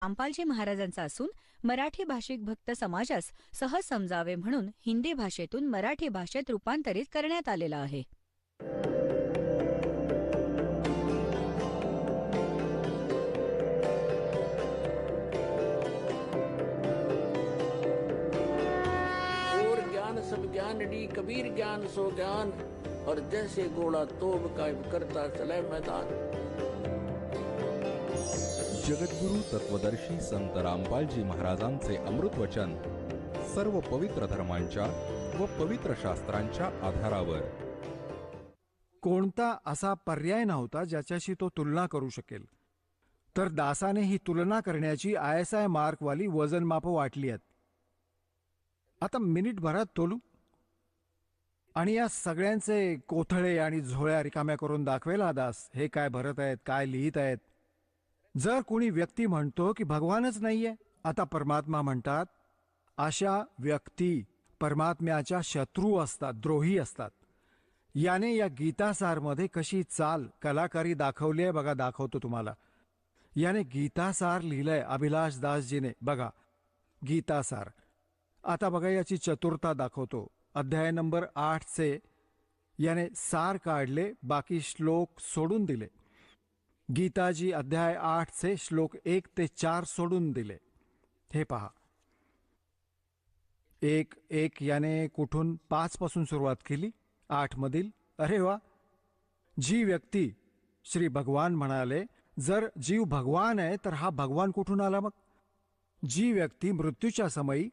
रामपालजी महाराजांचा असून मराठी भाषिक भक्त समाजास सहज समजावे म्हणून हिंदी भाषेतून मराठी भाषेत रूपांतरित करण्यात आलेला आहे. और ज्ञान सब ज्ञानडी कबीर ज्ञान सो ज्ञान और जैसे घोड़ा तोब कायम करता चले मैदान. जगद्गुरु तत्वदर्शी संत रामपालजी महाराजांचे अमृत वचन सर्व पवित्र धर्मांच्या व पवित्र शास्त्रांच्या आधारावर. कोणता असा पर्याय नव्हता ज्याच्याशी तो तुलना करू शकेल. तर दासाने ही तुलना करण्याची ISI मार्कवाली वजनमाप वाटली आहेत. आता मिनिटभरात तोलू आणि या सगळ्यांचे कोथळे आणि झोळ्या रिकाम्या करून दाखवेल हा दास हे काय भरत आहेत, काय लिहित आहेत. जर कोणी व्यक्ती म्हणतो की भगवानच नाहीये, आता परमात्मा म्हणतात, अशा व्यक्ती परमात्म्याच्या शत्रू असतात, द्रोही असतात. याने या गीतासारमध्ये कशी चाल कलाकारी दाखवली आहे बघा. दाखवतो तुम्हाला. याने गीतासार लिहिलंय अभिलाष दासजीने. बघा गीतासार. आता बघा याची चतुरता दाखवतो. अध्याय नंबर 8 याने सार काढले, बाकी श्लोक सोडून दिले. गीताजी अध्याय 8 श्लोक 1 ते 4 सोडून दिले. हे पहा. 1:1 याने कुठून 5 पासून सुरुवात केली, 8 मधील. अरे वा. जी व्यक्ती श्री भगवान म्हणाले, जर जीव भगवान आहे तर हा भगवान कुठून आला मग? जी व्यक्ती मृत्यूच्या समयी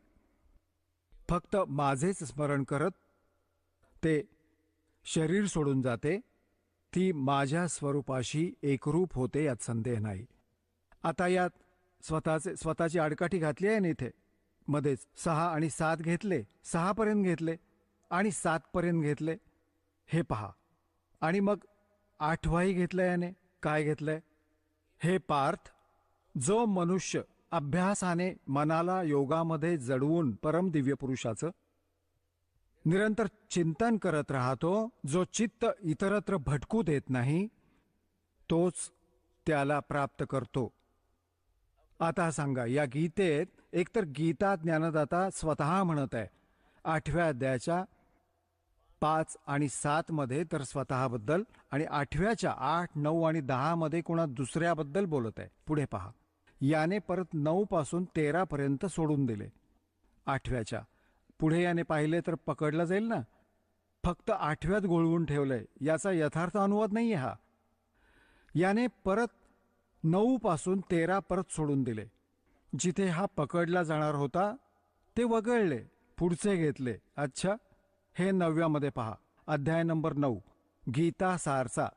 फक्त माझेच स्मरण करत ते शरीर सोडून जाते, ती माझ्या स्वरूपाशी एकरूप होते, यात संदेह नाही. आता यात स्वतःची आडकाठी घातली आहे ना. इथे मध्येच 6 आणि 7 घेतले, 6 पर्यंत घेतले आणि 7 पर्यंत घेतले. हे पहा. आणि मग 8वाही घेतलंय याने. काय घेतलंय? हे पार्थ, जो मनुष्य अभ्यासाने मनाला योगामध्ये जडवून परम दिव्य पुरुषाचं निरंतर चिंतन करत राहतो, जो चित्त इतरत्र भटकू देत नाही, तोच त्याला प्राप्त करतो. आता सांगा, या गीतेत एकतर गीता ज्ञानदाता स्वतः म्हणत आहे 8व्या अध्यायाच्या 5 आणि 7 मध्ये तर स्वतःबद्दल, आणि 8व्याच्या 8, 9 आणि 10 मध्ये कोणा दुसऱ्याबद्दल बोलत आहे. पुढे पहा. याने परत 9 पासून 13 पर्यंत सोडून दिले. 8व्याच्या पुढे याने पाहिले तर पकडला जाईल ना. फक्त 8व्यात गोळवून ठेवलंय. याचा यथार्थ अनुवाद नाहीये हा. याने परत 9 पासून 13 परत सोडून दिले. जिथे हा पकडला जाणार होता ते वगळले, पुढचे घेतले. अच्छा. हे 9व्यामध्ये पहा. अध्याय नंबर 9 गीता सारचा.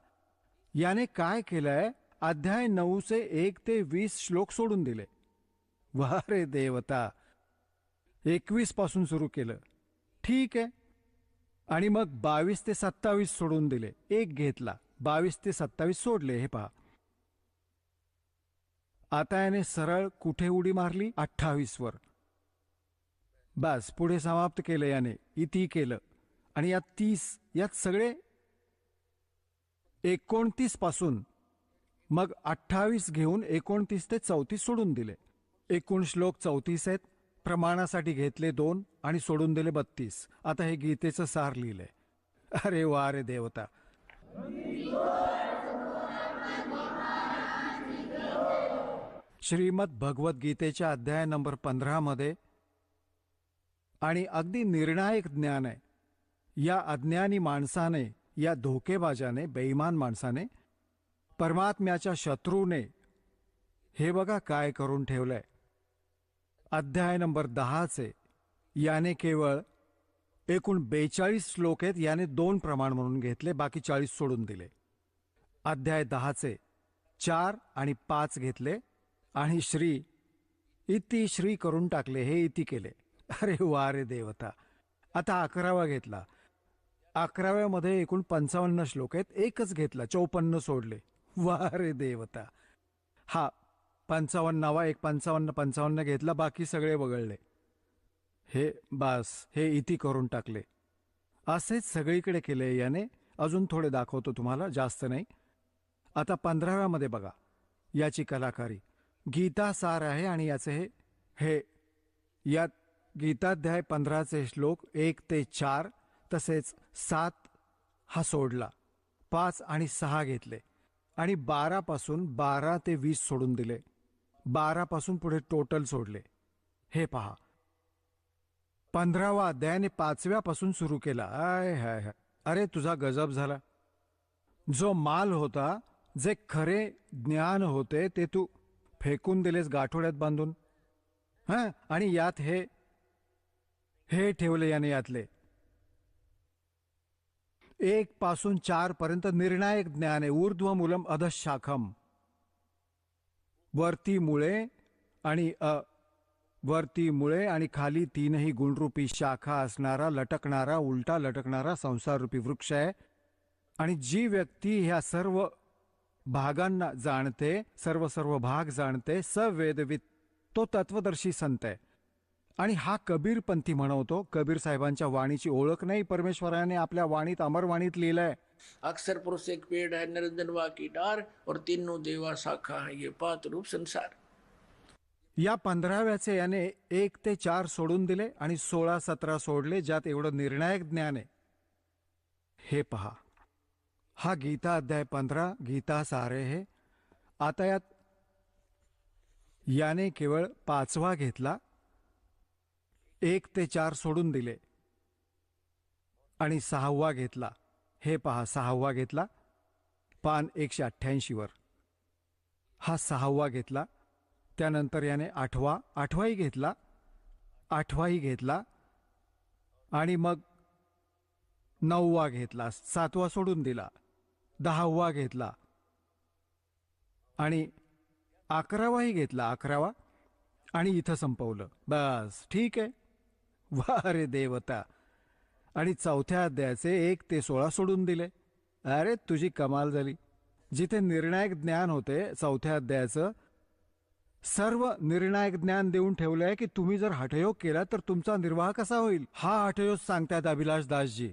याने काय केलंय? अध्याय 9 1 ते 20 श्लोक सोडून दिले. वा रे देवता. 21 पासून सुरू केलं. ठीक आहे. आणि मग 22 ते 27 सोडून दिले. एक घेतला. 22 ते 27 सोडले. हे पहा. आता याने सरळ कुठे उडी मारली? 28 वर. बस पुढे समाप्त केलं याने. इति केलं. आणि यात 30, यात सगळे 29 पासून मग 28 घेऊन 29 ते 34 सोडून दिले. एकूण श्लोक 34 आहेत. प्रमाणासाठी घेतले 2 आणि सोडून दिले 32. आता हे गीतेचं सार लिहिलंय. अरे वा रे देवता. श्रीमद भगवद्गीतेच्या अध्याय नंबर 15 मध्ये आणि अगदी निर्णायक ज्ञान आहे. या अज्ञानी माणसाने, या धोकेबाजाने, बेईमान माणसाने, परमात्म्याच्या शत्रूने हे बघा काय करून ठेवलंय. अध्याय नंबर 10 याने केवळ एकूण 42 श्लोक आहेत. याने 2 प्रमाण म्हणून घेतले, बाकी 40 सोडून दिले. अध्याय 10 4 आणि 5 घेतले आणि इति श्री करून टाकले. हे इति केले. अरे वा रे देवता. आता 11वा घेतला. 11व्यामध्ये एकूण 55 श्लोक आहेत. एकच घेतला, 54 सोडले. वा रे देवता. हा 55वा एक 55 घेतला, बाकी सगळे वगळले. हे बास, हे इति करून टाकले. असेच सगळीकडे केले याने. अजून थोडे दाखवतो तुम्हाला, जास्त नाही. आता 15व्यामध्ये बघा याची कलाकारी. गीता सार आहे आणि याचे हे यात गीताध्याय 15चे श्लोक 1 ते 4 तसेच 7 हा सोडला, 5 आणि 6 घेतले आणि 12 पासून 12 ते 20 सोडून दिले. 12 पासून पुढे टोटल सोडले. हे पहा, 15वा अध्यायाने 5व्या पासून सुरू केला. आय हाय हाय, अरे तुझा गजब झाला. जो माल होता, जे खरे ज्ञान होते, ते तू फेकून दिलेस गाठोड्यात बांधून. आणि यात हे ठेवले याने यातले 1 पासून 4 पर्यंत निर्णायक ज्ञान आहे. ऊर्ध्वमूलम अधशाखम, वरती मुळे आणि खाली 3ही गुणरूपी शाखा असणारा लटकणारा, उलटा लटकणारा संसाररूपी वृक्ष आहे. आणि जी व्यक्ती ह्या सर्व भागांना जाणते, सर्व भाग जाणते, सवेदवित, तो तत्वदर्शी संत आहे. आणि हा कबीरपंथी म्हणवतो. कबीर साहेबांच्या वाणीची ओळख नाही, परमेश्वराने आपल्या वाणीत, अमरवाणीत लिहिलंय. अक्सर पुरुष एक पेड़ है, निरंजनवा की डार, और तीनों देवा शाखा है, ये पात रूप संसार. या 15व्याचे याने 1 ते 4 सोडून दिले आणि 16-17 सोडले, ज्यात एवढं निर्णायक ज्ञान आहे. हे पहा, हा गीता अध्याय 15 गीता सारे हे. आता याने केवळ 5वा घेतला, 1 ते 4 सोडून दिले आणि 6वा घेतला. हे पहा, 6वा घेतला पान 188 वर. हा 6वा घेतला. त्यानंतर याने 8वाही घेतला आणि मग 9वा घेतला, 7वा सोडून दिला, 10वा घेतला आणि 11वाही घेतला, 11वा, आणि इथं संपवलं. बस, ठीक आहे. वा रे देवता. आणि 4थ्या अध्यायाचे 1 ते 16 सोडून दिले. अरे तुझी कमाल झाली. जिथे निर्णायक ज्ञान होते 4थ्या अध्यायाचं, सर्व निर्णायक ज्ञान देऊन ठेवलं आहे की तुम्ही जर हठयोग केला तर तुमचा निर्वाह कसा होईल. हा हठयोग सांगतायत अभिलाष दासजी.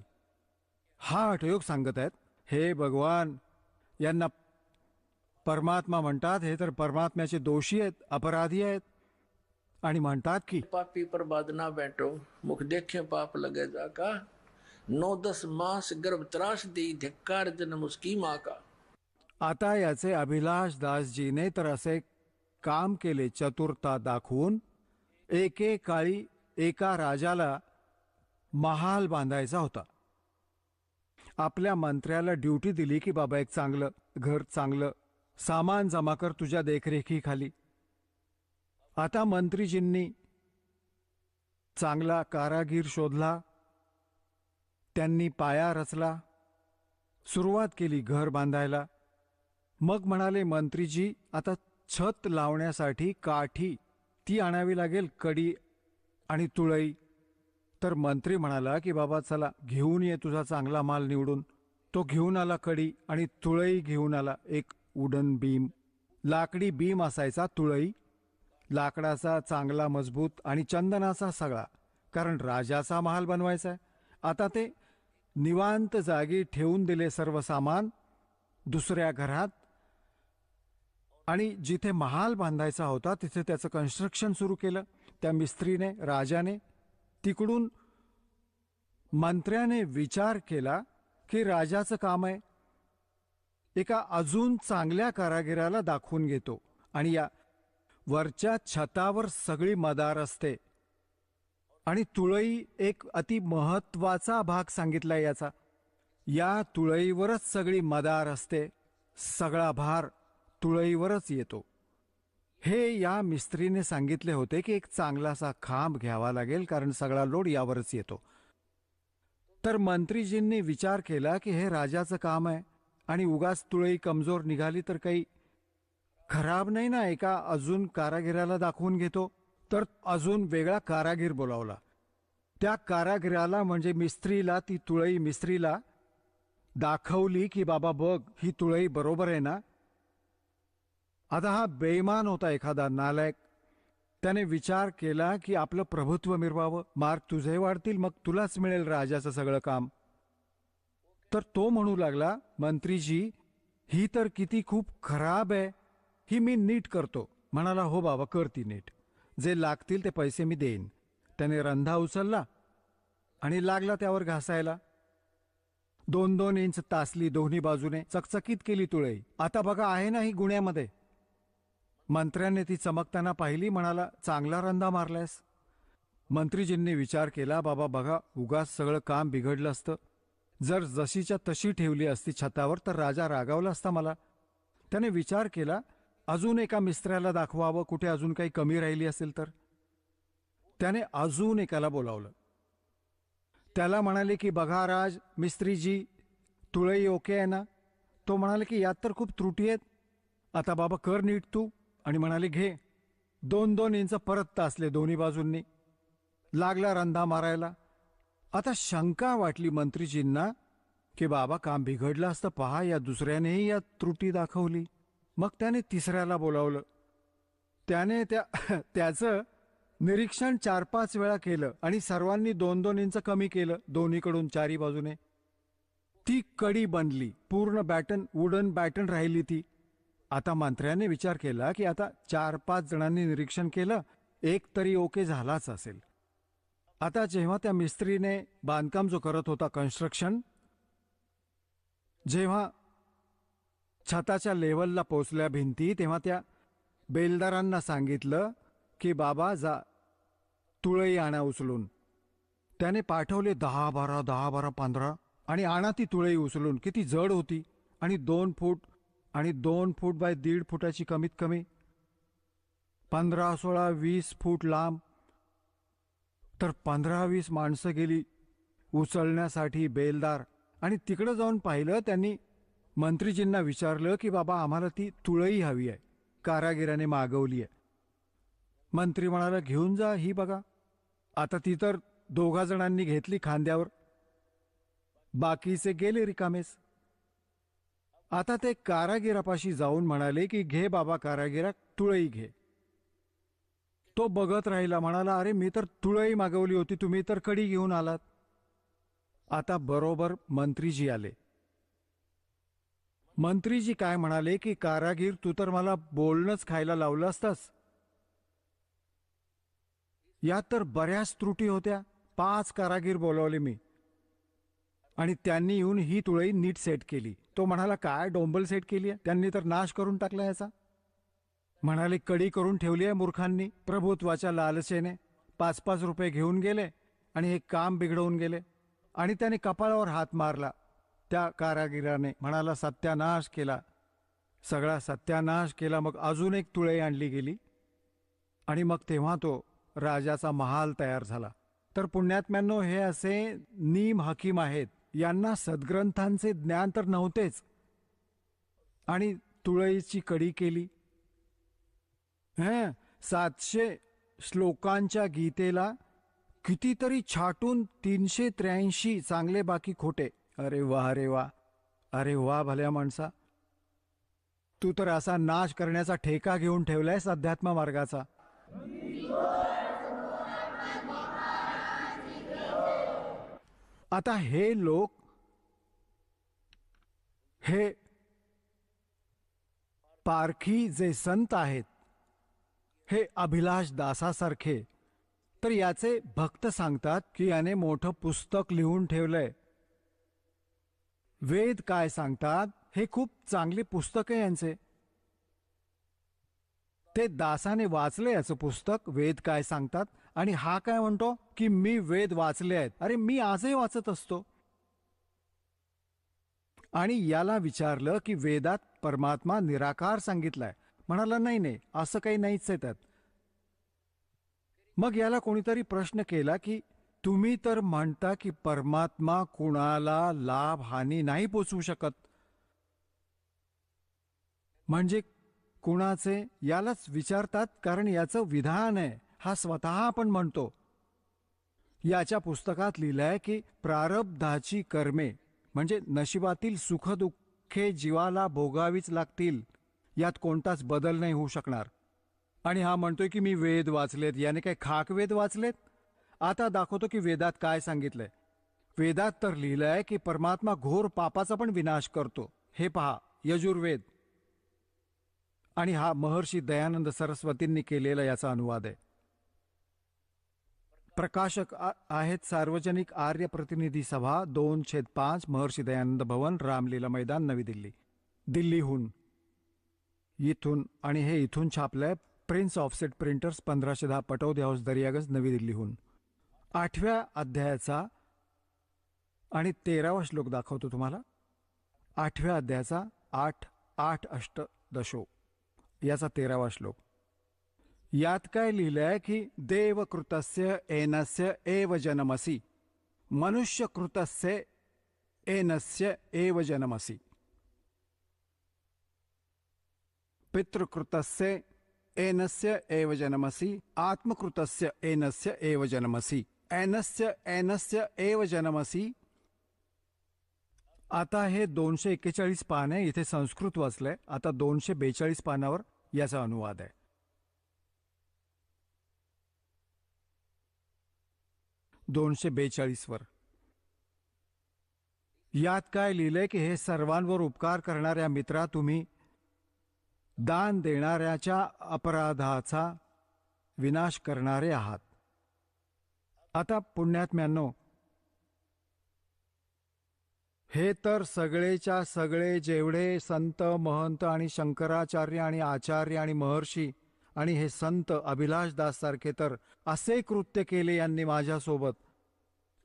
हा हठयोग सांगत आहेत. हे भगवान, यांना परमात्मा म्हणतात. हे तर परमात्म्याचे दोषी आहेत, अपराधी आहेत. आणि म्हणतात की पापी पर बाद ना बैठो, मुख देखे पाप लगे जाका, 9-10 मास गर्भ त्रास दी, धिक्कार जन्म उसकी माँ का. आता याचे अभिलाष दासजीने तर असे काम केले, चतुरता दाखवून. एकेकाळी एका राजाला महाल बांधायचा होता. आपल्या मंत्र्याला ड्युटी दिली की बाबा एक चांगलं घर, चांगलं सामान जमा कर तुझ्या देखरेखीखाली. आता मंत्रीजींनी चांगला कारागीर शोधला, त्यांनी पाया रचला, सुरुवात केली घर बांधायला. मग म्हणाले मंत्रीजी, आता छत लावण्यासाठी काठी ती आणावी लागेल, कडी आणि तुळई. तर मंत्री म्हणाला की बाबा चला घेऊन ये तुझा चांगला माल निवडून. तो घेऊन आला कडी आणि तुळई घेऊन आला. एक वुडन बीम, लाकडी बीम असायचा, तुळई लाकडाचा चांगला मजबूत आणि चंदनाचा सगळा, कारण राजाचा महाल बनवायचा आहे. आता ते निवांत जागी ठेवून दिले सर्व सामान दुसऱ्या घरात. आणि जिथे महाल बांधायचा होता तिथे त्याचं कन्स्ट्रक्शन सुरू केलं त्या मिस्त्रीने, राजाने. तिकडून मंत्र्याने विचार केला की राजाचं काम आहे, एका अजून चांगल्या कारागिराला दाखवून घेतो. आणि या वरच्या छतावर सगळी मदार असते आणि तुळई एक अति महत्वाचा भाग सांगितलाय याचा. या तुळईवरच सगळी मदार असते, सगळा भार तुळईवरच येतो. हे या मिस्त्रीने सांगितले होते की एक चांगलासा खांब घ्यावा लागेल, कारण सगळा लोड यावरच येतो. तर मंत्रीजींनी विचार केला की हे राजाचं काम आहे आणि उगाच तुळई कमजोर निघाली तर काही खराब नाही ना, एका अजून कारागिराला दाखवून घेतो. तर अजून वेगळा कारागीर बोलावला. त्या कारागिराला म्हणजे मिस्त्रीला, ती तुळई मिस्त्रीला दाखवली की बाबा बघ ही तुळई बरोबर आहे ना. आता हा बेईमान होता, एखादा नालायक. त्याने विचार केला की आपलं प्रभुत्व मिरवावं, मार्क तुझे वाढतील, मग तुलाच मिळेल राजाचं सगळं काम. तर तो म्हणू लागला, मंत्रीजी ही तर किती खूप खराब आहे, ही मी नीट करतो. म्हणाला, हो बाबा, कर ती नीट. जे लागतील ते पैसे मी देईन. त्याने रंधा उचलला आणि लागला त्यावर घासायला. 2-2 इंच तासली दोन्ही बाजूने, चकचकीत केली तुळई. आता बघा आहे ना ही गुण्यामध्ये. मंत्र्याने ती चमकताना पाहिली, म्हणाला, चांगला रंधा मारलायस. मंत्रीजींनी विचार केला, बाबा बघा, उगाच सगळं काम बिघडलं असतं. जर जशीच्या तशी ठेवली असती छतावर तर राजा रागावला असता मला. त्याने विचार केला, अजून एका मिस्त्र्याला दाखवावं, कुठे अजून काही कमी राहिली असेल तर. त्याने अजून एकाला बोलावलं. त्याला म्हणाले की बघा राज मिस्त्रीजी, तुळई ओके आहे ना. तो म्हणाले की यात तर खूप त्रुटी आहेत. आता बाबा कर नीट तू. आणि म्हणाले घे. 2-2 इंच परत तासले दोन्ही बाजूंनी. लागला रंधा मारायला. आता शंका वाटली मंत्रीजींना की बाबा काम बिघडलं असतं, पहा या दुसऱ्यानेही यात त्रुटी दाखवली. मग त्याने तिसऱ्याला बोलावलं. त्याने त्याचं निरीक्षण 4-5 वेळा केलं आणि सर्वांनी 2-2 इंच कमी केलं दोन्हीकडून चारी बाजूने. ती कडी बनली, पूर्ण बॅटन, वुडन बॅटन राहिली ती. आता मंत्र्याने विचार केला की आता 4-5 जणांनी निरीक्षण केलं, एक तरी ओके झालाच असेल. आता जेव्हा त्या मिस्त्रीने बांधकाम जो करत होता कन्स्ट्रक्शन, जेव्हा छताच्या लेवलला पोचल्या भिंती, तेव्हा त्या बेलदारांना सांगितलं की बाबा जा तुळई आणा उचलून. त्याने पाठवले 10-12, 10-12, 15 आणि आणा ती तुळई उचलून. किती जड होती आणि 2 फूट आणि 2 फूट बाय 1.5 फुटाची कमीत कमी, 15, 16, 20 फूट लांब. तर 15-20 माणसं गेली उचलण्यासाठी बेलदार. आणि तिकडं जाऊन पाहिलं त्यांनी, मंत्रीजींना विचारलं की बाबा आम्हाला ती तुळई हवी आहे, कारागिराने मागवली आहे. मंत्री म्हणाला घेऊन जा ही बघा. आता ती तर 2 जणांनी घेतली खांद्यावर, बाकीचे गेले रिकामेस. आता ते कारागिरापाशी जाऊन म्हणाले की घे बाबा कारागिरा, तुळई घे. तो बघत राहिला, म्हणाला अरे मी तर तुळई मागवली होती, तुम्ही तर कडी घेऊन आलात. आता बरोबर मंत्रीजी आले. मंत्रीजी काय म्हणाले की कारागीर तू तर मला बोलणंच खायला लावलं असतंस. यात तर बऱ्याच त्रुटी होत्या. 5 कारागीर बोलावले मी आणि त्यांनी येऊन ही तुळई नीट सेट केली. तो म्हणाला काय डोंबल सेट केली आहे, त्यांनी तर नाश करून टाकला याचा. म्हणाले कडी करून ठेवली आहे मूर्खांनी प्रभुत्वाच्या लालसेने. 5-5 रुपये घेऊन गेले आणि हे काम बिघडवून गेले. आणि त्याने कपाळावर हात मारला त्या कारागिराने, म्हणाला सत्यानाश केला, सगळा सत्यानाश केला. मग अजून एक तुळई आणली गेली आणि मग तेव्हा तो राजाचा महाल तयार झाला. तर पुण्यात्म्यांनो, हे असे नीम हकीम आहेत, यांना सद्ग्रंथांचे ज्ञान तर नव्हतेच आणि तुळईची कडी केली. 700 श्लोकांच्या गीतेला कितीतरी छाटून 383 चांगले बाकी खोटे. अरे वा, अरे वा, अरे वा भल्या माणसा, तू तर असा नाश करण्याचा ठेका घेऊन ठेवलायस अध्यात्म मार्गाचा. आता हे लोक, हे पारखी जे संत आहेत, हे अभिलाष दासासारखे, तर याचे भक्त सांगतात की याने मोठं पुस्तक लिहून ठेवलंय. वेद काय सांगतात हे खूप चांगले पुस्तक आहे यांचे. ते दासाने वाचले याचं पुस्तक, वेद काय सांगतात. आणि हा काय म्हणतो की मी वेद वाचले आहेत. अरे मी आजही वाचत असतो. आणि याला विचारलं की वेदात परमात्मा निराकार सांगितलाय. म्हणाला नाही नाही, असं काही नाहीच आहे त्यात. मग याला कोणीतरी प्रश्न केला की तुम्ही तर म्हणता की परमात्मा कुणाला लाभ हानी नाही पोचवू शकत, म्हणजे कुणाचे, यालाच विचारतात. कारण याचं विधान आहे, हा स्वतः आपण म्हणतो. याच्या पुस्तकात लिहिलंय की प्रारब्धाची कर्मे म्हणजे नशिबातील सुखदुःखे जीवाला भोगावीच लागतील, यात कोणताच बदल नाही होऊ शकणार. आणि हा म्हणतोय की मी वेद वाचलेत. याने काय खाक वेद वाचलेत? आता दाखवतो की वेदात काय सांगितलंय. वेदात तर लिहिलंय की परमात्मा घोर पापाचा पण विनाश करतो. हे पहा, यजुर्वेद आणि हा महर्षी दयानंद सरस्वतींनी केलेला याचा अनुवाद आहे. प्रकाशक आहेत सार्वजनिक आर्य प्रतिनिधी सभा 2/5 महर्षी दयानंद भवन, रामलीला मैदान, नवी दिल्ली. दिल्लीहून इथून आणि हे इथून छापलंय. Prince offset printers, 1510 Pataudi house, Daryaganj, नवी दिल्लीहून. 8व्या अध्यायाचा आणि 13वा श्लोक दाखवतो तुम्हाला. 8व्या अध्यायाचा 8 अष्टदशो याचा 13वा श्लोक. यात काय लिहिलंय की देवकृतस्य एनस्य एव जनमसी, मनुष्यकृतस्य एनस्य एव जनमसी, पितृकृतस्य एनस्य एव जनमसी, आत्मकृतस्य एनस्य एव जनमसी, एनस्य एनस्य एव जनमसी. आता हे 241 पान आहे. इथे संस्कृत वाचलंय. आता 242 पानावर याचा अनुवाद आहे. वर यात काय लिहिलंय की हे सर्वांवर उपकार करणाऱ्या मित्रा, तुम्ही दान देणाऱ्याच्या अपराधाचा विनाश करणारे आहात. आता पुण्यात्म्यांनो, हे तर सगळेच्या सगळे जेवढे संत महंत आणि शंकराचार्य आणि आचार्य आणि महर्षी आणि हे संत अभिलाषदास सारखे तर असे कृत्य केले यांनी माझ्यासोबत.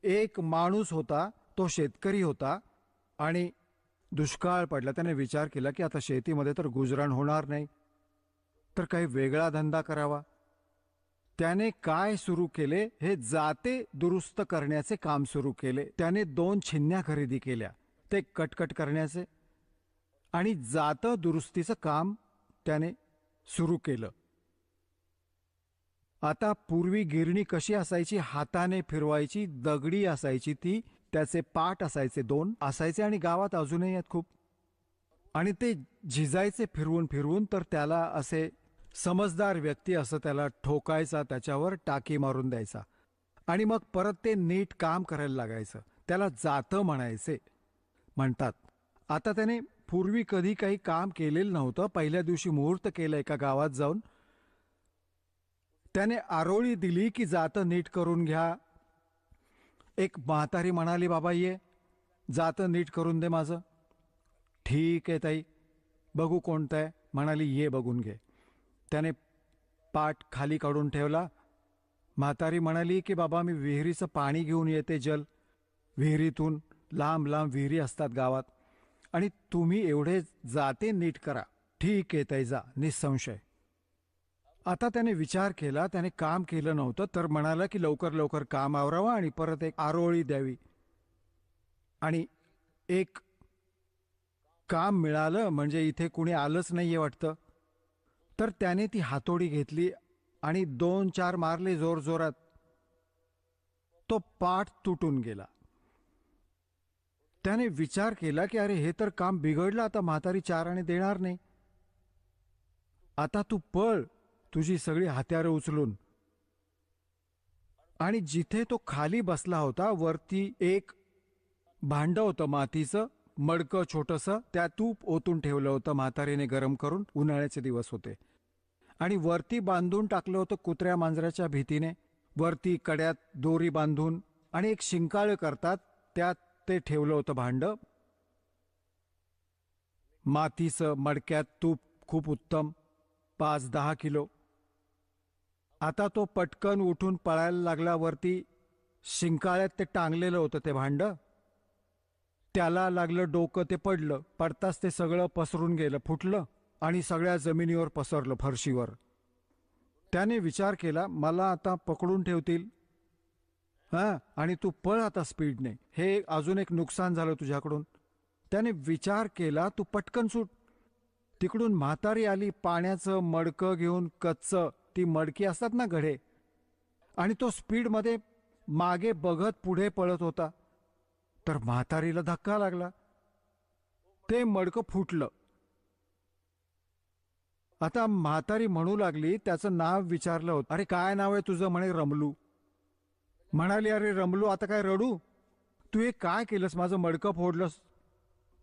एक माणूस होता, तो शेतकरी होता आणि दुष्काळ पडला. त्याने विचार केला की आता शेतीमध्ये तर गुजराण होणार नाही, तर काही वेगळा धंदा करावा. त्याने काय सुरू केले, हे जाते दुरुस्त करण्याचे काम सुरू केले. त्याने 2 छिन्न्या खरेदी केल्या, ते कटकट करण्याचे, आणि जात दुरुस्तीचं काम त्याने सुरू केलं. आता पूर्वी गिरणी कशी असायची, हाताने फिरवायची, दगडी असायची ती, त्याचे पाट असायचे 2 असायचे आणि गावात अजूनही आहेत खूप. आणि ते झिजायचे फिरवून फिरवून, तर त्याला असे समजदार व्यक्ती असं त्याला ठोकायचा, त्याच्यावर टाकी मारून द्यायचा आणि मग परत ते नीट काम करायला लागायचं. त्याला जातं म्हणतात. आता त्याने पूर्वी कधी काही काम केलेलं नव्हतं. पहिल्या दिवशी मुहूर्त केलं एका गावात जाऊन. त्याने आरोळी दिली की जातं नीट करून घ्या. एक म्हातारी म्हणाली, बाबा ये जातं नीट करून दे माझं. ठीक आहे ताई, बघू कोणतं आहे. म्हणाली ये बघून घे. त्याने पाट खाली काढून ठेवला. म्हातारी म्हणाली की बाबा मी विहिरीचं पाणी घेऊन येते, जल विहिरीतून. लांब लांब विहिरी असतात गावात, आणि तुम्ही एवढे जाते नीट करा. ठीक आहे ताई, जा, निसंशय. आता त्याने विचार केला. त्याने काम केलं नव्हतं, तर म्हणाला की लवकर लवकर काम आवरावं आणि परत एक आरोळी द्यावी. आणि एक काम मिळालं म्हणजे इथे कुणी आलंच नाहीये वाटतं. तर त्याने ती हातोडी घेतली आणि 2-4 मारले जोर जोरात. तो पाट तुटून गेला. त्याने विचार केला की अरे हे तर काम बिघडलं. आता म्हातारी 4 आणे देणार नाही. आता तू पळ तुझी सगळी हत्यारं उचलून. आणि जिथे तो खाली बसला होता, वरती एक भांडं होतं मातीचं, मडकं छोटंसं. त्या तूप ओतून ठेवलं होतं म्हातारीने गरम करून. उन्हाळ्याचे दिवस होते आणि वरती बांधून टाकलं होतं कुत्र्या मांजराच्या भीतीने. वरती कड्यात दोरी बांधून आणि एक शिंकाळं करतात त्यात ते ठेवलं होतं भांडं मातीचं. मडक्यात तूप खूप उत्तम, 5-10 किलो. आता तो पटकन उठून पळायला लागला. वरती शिंकाळ्यात ते टांगलेलं होतं ते भांडं. त्याला लागलं डोकं, ते पडलं. पडताच ते सगळं पसरून गेलं, फुटलं आणि सगळ्या जमिनीवर पसरलं, फरशीवर. त्याने विचार केला मला आता पकडून ठेवतील, आणि तू पळ आता स्पीडने. हे अजून एक नुकसान झालं तुझ्याकडून. त्याने विचार केला तू पटकन सुट. तिकडून म्हातारी आली पाण्याचं मडकं घेऊन, कच्चं, ती मडकी असतात ना घडे, आणि तो स्पीडमध्ये मागे बघत पुढे पळत होता. तर म्हातारीला धक्का लागला. ते मडकं फुटलं. आता म्हातारी म्हणू लागली, त्याचं नाव विचारलं होतं. अरे काय नाव आहे तुझं? म्हणे रमलू. म्हणाली अरे रमलू आता काय रडू? तू हे काय केलंस? माझं मडकं फोडलंस.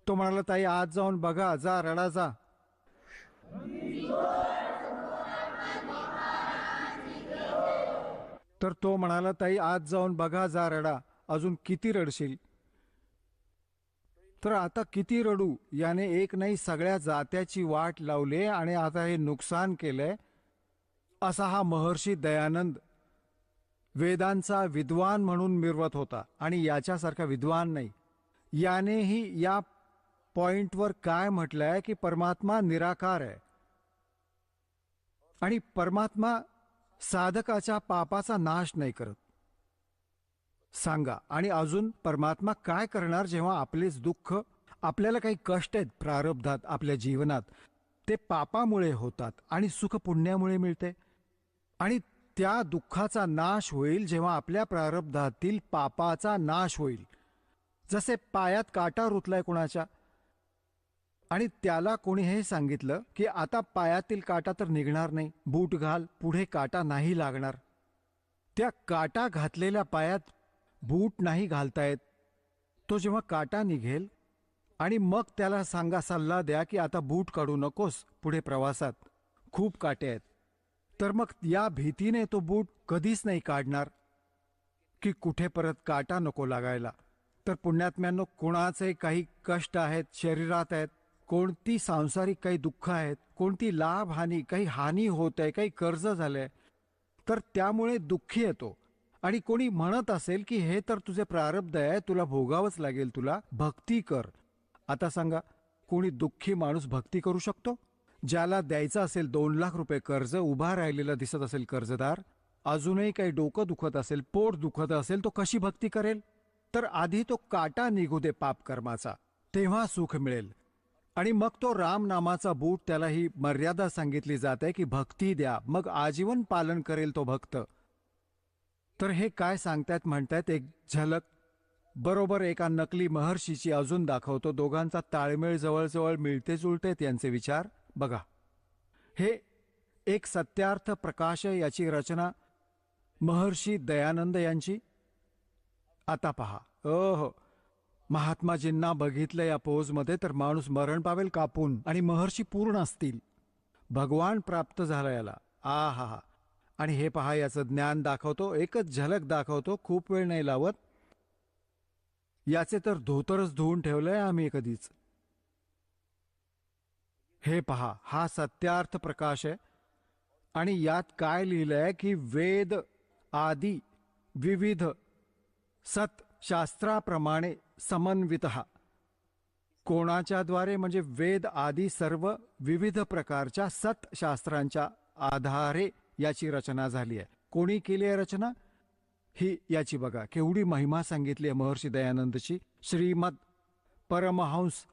तो म्हणाला ताई आज जाऊन बघा, जा रडा जा. तर तो म्हणाला, ताई आज जाऊन बघा जा रडा, अजून किती रडशील. तर आता किती रडू, याने एक नाही सगळ्या जात्याची वाट लावली आणि आता हे नुकसान केलंय. असा हा महर्षी दयानंद वेदांचा विद्वान म्हणून मिरवत होता आणि याच्यासारखा विद्वान नाही. यानेही या पॉइंटवर काय म्हटलंय की परमात्मा निराकार आहे आणि परमात्मा साधकाच्या पापाचा नाश नाही करत. सांगा, आणि अजून परमात्मा काय करणार जेव्हा आपलेच दुःख, आपल्याला काही कष्ट आहेत प्रारब्धात आपल्या जीवनात, ते पापामुळे होतात आणि सुख पुण्यामुळे मिळते. आणि त्या दुःखाचा नाश होईल जेव्हा आपल्या प्रारब्धातील पापाचा नाश होईल. जसे पायात काटा रुतलाय कुणाच्या आणि त्याला कोणी हे सांगितलं की आता पायातील काटा तर निघणार नाही, बूट घाल, पुढे काटा नाही लागणार. त्या काटा घातलेल्या पायात बूट नाही घालतायत. तो जेव्हा काटा निघेल आणि मग त्याला सांगा, सल्ला द्या की आता बूट काढू नकोस, पुढे प्रवासात खूप काटे आहेत, तर मग या भीतीने तो बूट कधीच नाही काढणार की कुठे परत काटा नको लागायला. तर पुण्यात्म्यांनो, कोणाचे काही कष्ट आहेत, शरीरात आहेत, कोणती सांसारिक काही दुःख आहेत, कोणती लाभ हानी, काही हानी होत आहे, काही कर्ज झालंय, तर त्यामुळे दुःखी येतो. आणि कोणी म्हणत असेल की हे तर तुझे प्रारब्ध आहे, तुला भोगावंच लागेल, तुला भक्ती कर. आता सांगा, कोणी दुःखी माणूस भक्ती करू शकतो? ज्याला द्यायचं असेल 2 लाख रुपये कर्ज, उभा राहिलेला दिसत असेल कर्जदार, अजूनही काही डोकं दुखत असेल, पोट दुखत असेल, तो कशी भक्ती करेल? तर आधी तो काटा निघू दे पापकर्माचा, तेव्हा सुख मिळेल. आणि मग तो राम नामाचा बूट, त्याला ही मर्यादा सांगितली जाते की भक्ती द्या, मग आजीवन पालन करेल तो भक्त. तर हे काय सांगतायत म्हणतायत, एक झलक बरोबर एका नकली महर्षीची अजून दाखवतो. दोघांचा ताळमेळ जवळजवळ मिळते जुळते त्यांचे विचार बघा. हे एक सत्यार्थ प्रकाश, याची रचना महर्षी दयानंद यांची. आता पहा, महात्माजींना बघितलं या पोजमध्ये तर माणूस मरण पावेल कापून, आणि महर्षी पूर्ण असतील, भगवान प्राप्त झाला याला. आ हा हा. आणि हे पहा, याचं ज्ञान दाखवतो, एकच झलक दाखवतो, खूप वेळ नाही लावत. याचे तर धोतरच धुवून ठेवलंय आम्ही कधीच. हे पहा, हा सत्यार्थ प्रकाश आहे आणि यात काय लिहिलंय की वेद आदी विविध सत शास्त्राप्रमाणे समन्वितः. कोणाच्या द्वारे? म्हणजे वेद आदी सर्व विविध प्रकारच्या सत शास्त्रांच्या आधारे याची रचना झाली आहे. कोणी केली आहे रचना ही? याची बघा केवढी महिमा सांगितली आहे महर्षी दयानंदची. श्रीमद परमहंस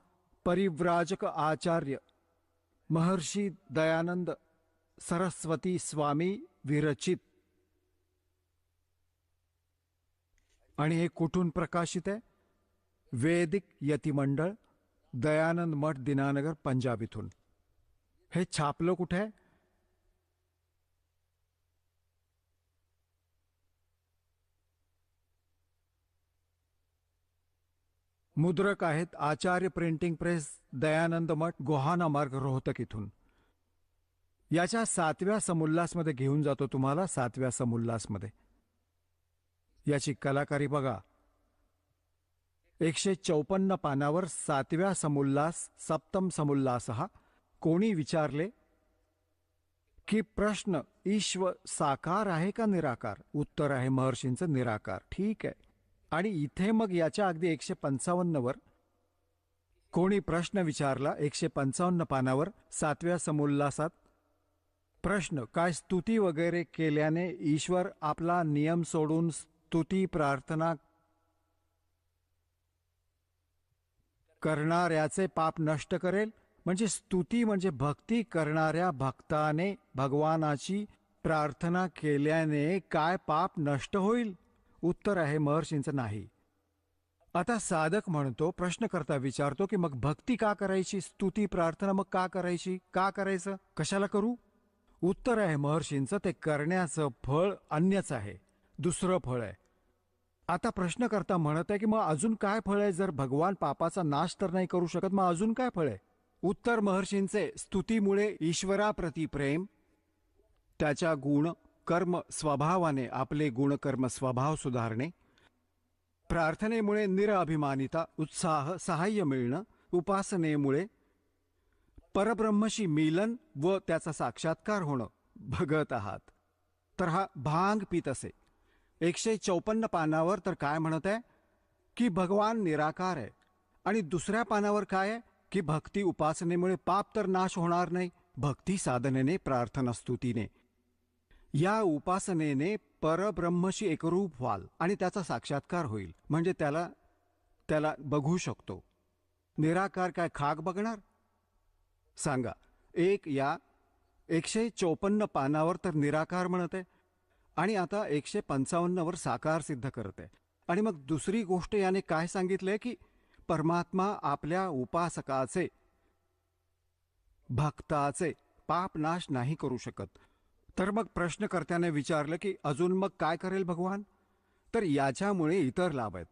परिव्राजक आचार्य महर्षी दयानंद सरस्वती स्वामी विरचित. आणि हे कुठून प्रकाशित आहे? वैदिक यतिमंडळ, दयानंद मठ, दीनानगर, पंजाब इथून. हे छापलं कुठे आहे? मुद्रक आहेत आचार्य प्रिंटिंग प्रेस, दयानंद मठ, गोहाना मार्ग, रोहतक इथून. याच्या 7व्या समुल्लासमध्ये घेऊन जातो तुम्हाला. 7व्या समुल्लासमध्ये याची कलाकारी बघा. 154 पानावर 7व्या समुल्लास, सप्तम समुल्लास. हा कोणी विचारले की प्रश्न, ईश्वर साकार आहे का निराकार? उत्तर आहे महर्षींचं निराकार. ठीक आहे. आणि इथे मग याच्या अगदी 155 वर कोणी प्रश्न विचारला. 155 पानावर 7व्या समुल्लासात प्रश्न, काय स्तुती वगैरे केल्याने ईश्वर आपला नियम सोडून स्तुती प्रार्थना करणाऱ्याचे पाप नष्ट करेल? म्हणजे स्तुती म्हणजे भक्ती करणाऱ्या भक्ताने भगवानाची प्रार्थना केल्याने काय पाप नष्ट होईल? उत्तर आहे महर्षींचं नाही. आता साधक म्हणतो, प्रश्नकर्ता विचारतो की मग भक्ती का करायची, स्तुती प्रार्थना मग का करायची, का करायचं, कशाला करू? उत्तर आहे महर्षींचं, ते करण्याचं फळ अन्यच आहे, दुसरं फळ आहे. आता प्रश्नकर्ता म्हणत आहे की मग अजून काय फळ आहे? जर भगवान पापाचा नाश तर नाही करू शकत, मग अजून काय फळ आहे? उत्तर महर्षींचे स्तुतीमुळे ईश्वराप्रती प्रेम, त्याच्या गुण कर्म स्वभावाने आपले गुणकर्म स्वभाव सुधारणे, प्रार्थनेमुळे निरअभिमानिता उत्साह सहाय्य मिळणं, उपासनेमुळे परब्रह्मशी मिलन व त्याचा साक्षात्कार होणं बघत आहात. तर हा भांग पित असे. 154 पानावर तर काय म्हणत आहे की भगवान निराकार आहे, आणि दुसऱ्या पानावर काय आहे की भक्ती उपासनेमुळे पाप तर नाश होणार नाही, भक्ती साधनेने प्रार्थना स्तुतीने या उपासनेने परब्रह्मशी एकरूप व्हाल आणि त्याचा साक्षात्कार होईल. म्हणजे त्याला बघू शकतो. निराकार काय खाक बघणार? सांगा. या 154 पानावर तर निराकार म्हणत आहे, आणि आता 155 वर साकार सिद्ध करत आहे. आणि मग दुसरी गोष्ट याने काय सांगितलंय की परमात्मा आपल्या उपासकाचे भक्ताचे पापनाश नाही करू शकत. तर मग प्रश्नकर्त्याने विचारलं की अजून मग काय करेल भगवान? तर याच्यामुळे इतर लाभ आहेत.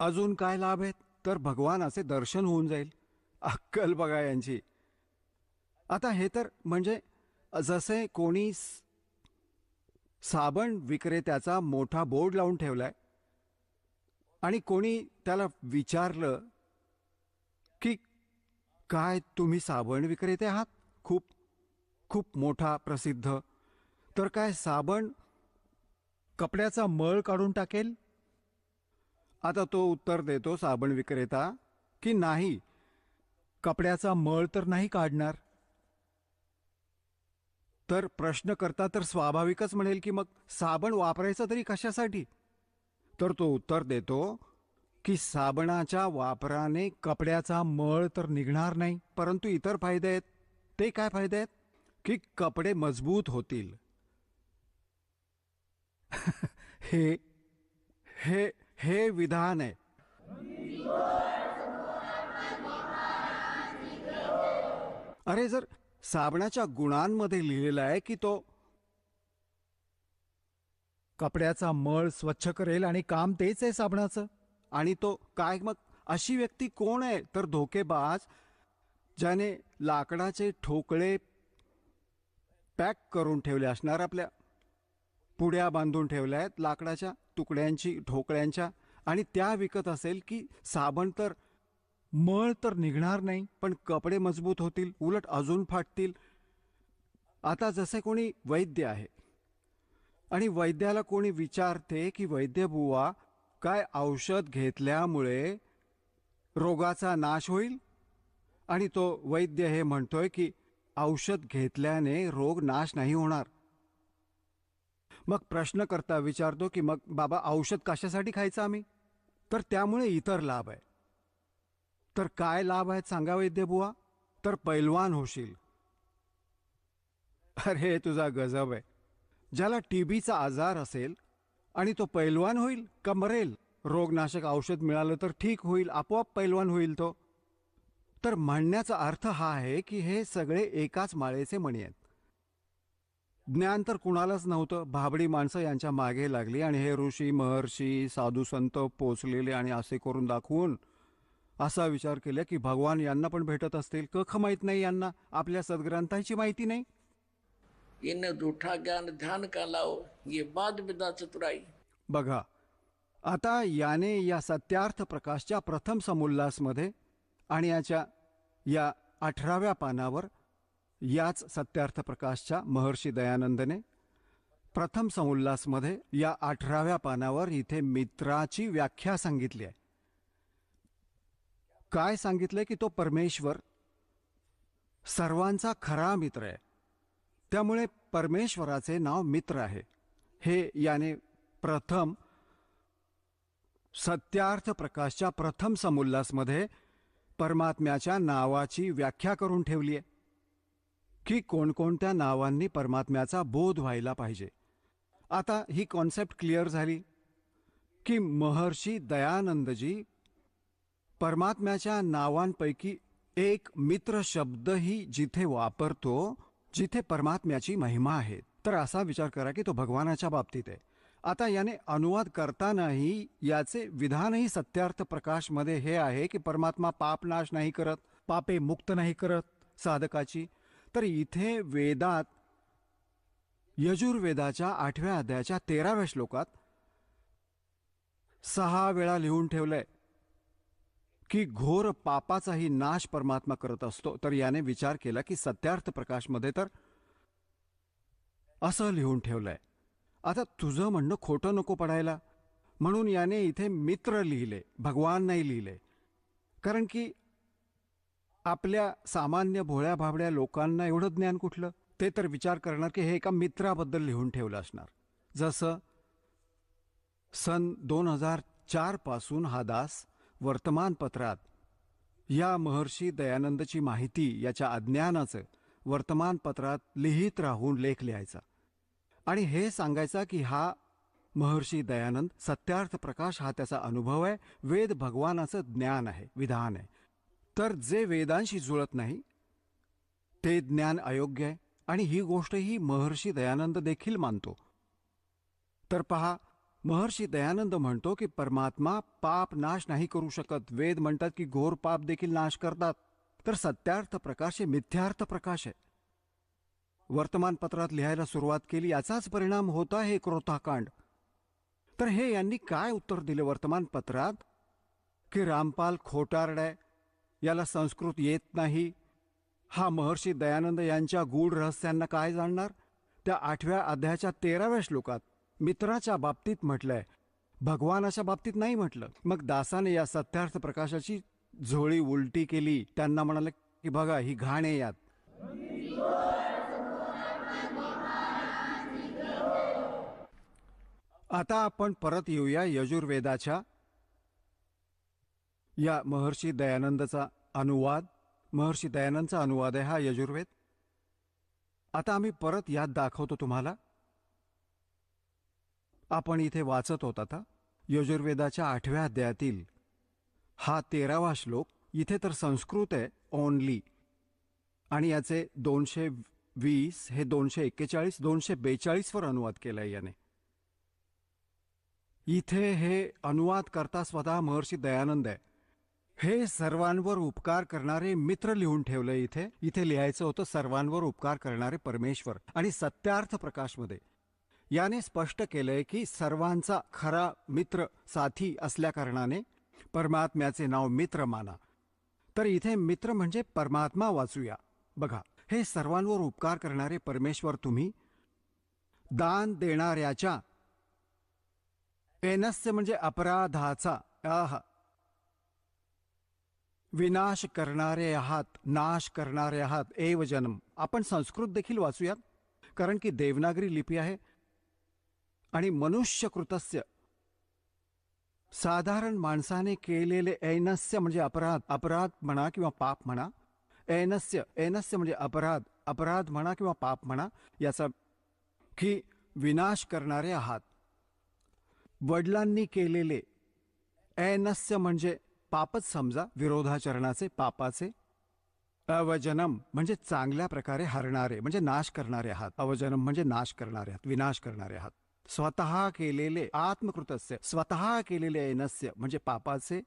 अजून काय लाभ आहेत? तर भगवानाचे दर्शन होऊन जाईल. अक्कल बघा यांची. आता हे तर म्हणजे जसे कोणी साबण विक्रेत्याचा मोठा बोर्ड लावून ठेवलाय आणि कोणी त्याला विचारलं की काय तुम्ही साबण विक्रेते आहात? खूप खूप मोठा प्रसिद्ध. तर काय साबण कपड्याचा मळ काढून टाकेल? आता तो उत्तर देतो साबण विक्रेता की नाही, कपड्याचा मळ तर नाही काढणार. तर प्रश्नकर्ता तर स्वाभाविकच म्हणेल की मग साबण वापरायचं तरी कशासाठी? तर तो उत्तर देतो की साबणाच्या वापराने कपड्याचा मळ तर निघणार नाही, परंतु इतर फायदे आहेत. ते काय फायदे आहेत? की कपडे मजबूत होतील. हे हे हे विधान आहे. अरे, जर साबणाच्या गुणांमध्ये लिहिलेलं आहे की तो कपड्याचा मळ स्वच्छ करेल आणि काम तेच आहे साबणाचं, आणि तो काय मग अशी व्यक्ती कोण आहे? तर धोकेबाज, ज्याने लाकडाचे ठोकळे पॅक करून ठेवले असणार, आपल्या पुड्या बांधून ठेवल्या आहेत लाकडाच्या तुकड्यांची ठोकळ्यांच्या, आणि त्या विकत असेल की साबण तर मळ तर निघणार नाही पण कपडे मजबूत होतील, उलट अजून फाटतील. आता जसे कोणी वैद्य आहे आणि वैद्याला कोणी विचारते की वैद्य बुवा, काय औषध घेतल्यामुळे रोगाचा नाश होईल? आणि तो वैद्य हे म्हणतोय की औषध घेतल्याने रोग नाश नाही होणार. मग प्रश्नकर्ता विचारतो की मग बाबा औषध कशासाठी खायचं आम्ही? तर त्यामुळे इतर लाभ आहे. तर काय लाभ आहेत सांगा वैद्य बुवा? तर पैलवान होशील. अरे, तुझा गजब आहे. ज्याला टीबीचा आजार असेल आणि तो पैलवान होईल का मरेल? रोगनाशक औषध मिळालं तर ठीक होईल, आपोआप पैलवान होईल तो. तर म्हणण्याचा अर्थ हा आहे की हे सगळे एकाच माळेचे मणी आहेत. ज्ञान तर कुणालाच नव्हतं, भाबडी माणसं यांच्या मागे लागली आणि हे ऋषी महर्षी साधू संत पोचलेले आणि असे करून दाखवून असा विचार केला की भगवान यांना पण भेटत असतील. कख माहीत नाही यांना, आपल्या सद्ग्रंथाची माहिती नाही. इन्हें झूठा ज्ञान ध्यान का लाओ, ये बाद विदा चतुराई. बघा, आता याने या सत्यार्थ प्रकाशच्या प्रथम समुल्लासमध्ये आणि या 18व्या पानावर याच सत्यार्थ प्रकाशच्या महर्षी दयानंदने प्रथम समुल्लासमध्ये या 18व्या पानावर इथे मित्राची व्याख्या सांगितली आहे. काय सांगितलंय की तो परमेश्वर सर्वांचा खरा मित्र आहे, त्यामुळे परमेश्वराचे नाव मित्र आहे. हे याने प्रथम सत्यार्थ प्रकाशच्या प्रथम समुल्लासमध्ये परमात्म्याच्या नावाची व्याख्या करून ठेवली आहे की कोणकोणत्या नावांनी परमात्म्याचा बोध व्हायला पाहिजे. आता ही कॉन्सेप्ट क्लिअर झाली की महर्षी दयानंदजी परमात्म्याच्या नावांपैकी एक मित्र शब्दही जिथे वापरतो जिथे परमात्म्याची महिमा आहे. तर असा विचार करा की तो भगवानाच्या बाबतीत आहे आता याने अनुवाद करतानाही याचे विधानही सत्यार्थ प्रकाशमध्ये हे आहे की परमात्मा पाप नाश नाही करत, पापे मुक्त नाही करत साधकाची. तर इथे वेदात यजुर्वेदाच्या 8व्या अध्यायाच्या 13व्या श्लोकात 6 वेळा लिहून ठेवलंय की घोर पापाचाही नाश परमात्मा करत असतो. तर याने विचार केला की सत्यार्थ प्रकाशमध्ये तर असं लिहून ठेवलंय. आता तुझं म्हणणं खोटं नको पडायला म्हणून याने इथे मित्र लिहिले, भगवान नाही लिहिले. कारण की आपल्या सामान्य भोळ्या भाबड्या लोकांना एवढं ज्ञान कुठलं? ते तर विचार करणार की हे एका मित्राबद्दल लिहून ठेवलं असणार. जसं सन 2004 पासून हा दास वर्तमानपत्रात या महर्षी दयानंदची माहिती, याच्या अज्ञानाचं वर्तमानपत्रात लिहित राहून लेख लिहायचा आणि हे सांगायचा की हा महर्षी दयानंद सत्यार्थ प्रकाश हा त्याचा अनुभव आहे, वेद भगवानाचं ज्ञान आहे, विधान आहे. तर जे वेदांशी जुळत नाही ते ज्ञान अयोग्य आहे आणि ही गोष्टही महर्षी दयानंद देखील मानतो. तर पहा, महर्षी दयानंद म्हणतो की परमात्मा पाप नाश नाही करू शकत. वेद म्हणतात की घोर पाप देखील नाश करतात. तर सत्यार्थ प्रकाश हे मिथ्यार्थ प्रकाश आहे. वर्तमानपत्रात लिहायला सुरुवात केली, याचाच परिणाम होता हे क्रोधाकांड. तर हे यांनी काय उत्तर दिले वर्तमानपत्रात की रामपाल खोटारडाय, याला संस्कृत येत नाही, हा महर्षी दयानंद यांच्या गूढ रहस्यांना काय जाणणार. त्या 8व्या अध्यायाच्या 13व्या श्लोकात मित्राच्या बाबतीत म्हटलंय, भगवानाच्या बाबतीत नाही म्हटलं. मग दासाने या सत्यार्थ प्रकाशाची झोळी उलटी केली. त्यांना म्हणाले की बघा ही घाण आहे यात. आता आपण परत येऊया यजुर्वेदाच्या या महर्षी दयानंदचा अनुवाद. महर्षी दयानंदचा अनुवाद आहे हा यजुर्वेद. आता आम्ही परत यात दाखवतो तुम्हाला. आपण इथे वाचत होता था यजुर्वेदाच्या 8व्या अध्यायातील हा 13वा श्लोक. इथे तर संस्कृत आहे ओनली आणि याचे 220 हे 241 242 वर अनुवाद केलाय याने. इथे हे अनुवाद करता स्वतः महर्षी दयानंद आहे. हे सर्वांवर उपकार करणारे मित्र लिहून ठेवलंय इथे. इथे लिहायचं होतं सर्वांवर उपकार करणारे परमेश्वर. आणि सत्यार्थ प्रकाशमध्ये याने स्पष्ट केलंय की सर्वांचा खरा मित्र साथी असल्या कारणाने परमात्म्याचे नाव मित्र माना. तर इथे मित्र म्हणजे परमात्मा वाचूया. बघा, हे सर्वांवर उपकार करणारे परमेश्वर तुम्ही, दान देणाऱ्याच्या, एनस्य म्हणजे अपराधाचा, विनाश करणारे आहात, नाश करणारे आहात, एव जन्म. आपण संस्कृत देखील वाचूयात कारण की देवनागरी लिपी आहे. आणि मनुष्यकृतस्य, साधारण माणसाने केलेले ऐनस्य म्हणजे अपराध, अपराध म्हणा किंवा पाप म्हणा. ऐनस्य, ऐनस्य म्हणजे अपराध, अपराध म्हणा किंवा पाप म्हणा. याचा की विनाश करणारे आहात. वडिलांनी केलेले, ऐनस्य म्हणजे पापच समजा, विरोधाचरणाचे, पापाचे. अवजनम म्हणजे चांगल्या प्रकारे हरणारे म्हणजे नाश करणारे आहात. अवजनम म्हणजे नाश करणारे आहात, विनाश करणारे आहात. स्वतः केलेले, आत्मकृतस्य, स्वतः केलेले ऐनस्य म्हणजे पापाचे.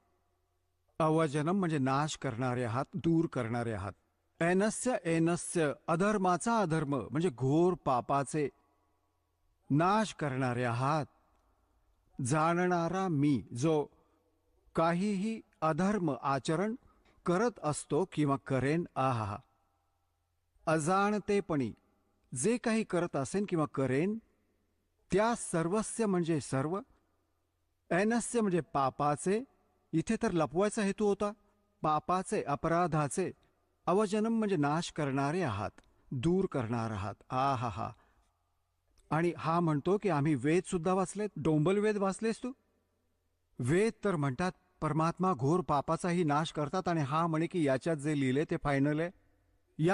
अवजनम म्हणजे नाश करणारे आहात, दूर करणारे आहात. ऐनस्य, ऐनस्य अधर्माचा अधर्म म्हणजे घोर पापाचे नाश करणारे आहात. जाणणारा मी, जो काहीही अधर्म आचरण करत असतो किंवा करेन, आहा. अजाणतेपणी जे काही करत असेन किंवा करेन त्या सर्वस्य म्हणजे सर्व. ऐनस्य म्हणजे पापाचे, इथे तर लपवायचा हेतू होता, पापाचे, अपराधाचे. अवजनम म्हणजे नाश करणारे आहात, दूर करणार आहात, आहा. आणि हा म्हणतो की आम्ही वेद सुद्धा वाचलेत. डोंबल वेद वाचलेस तू? वेद तर म्हणतात परमात्मा घोर पापाचाही नाश करतात आणि हा म्हणे की याच्यात जे लिहिले ते फायनल आहे.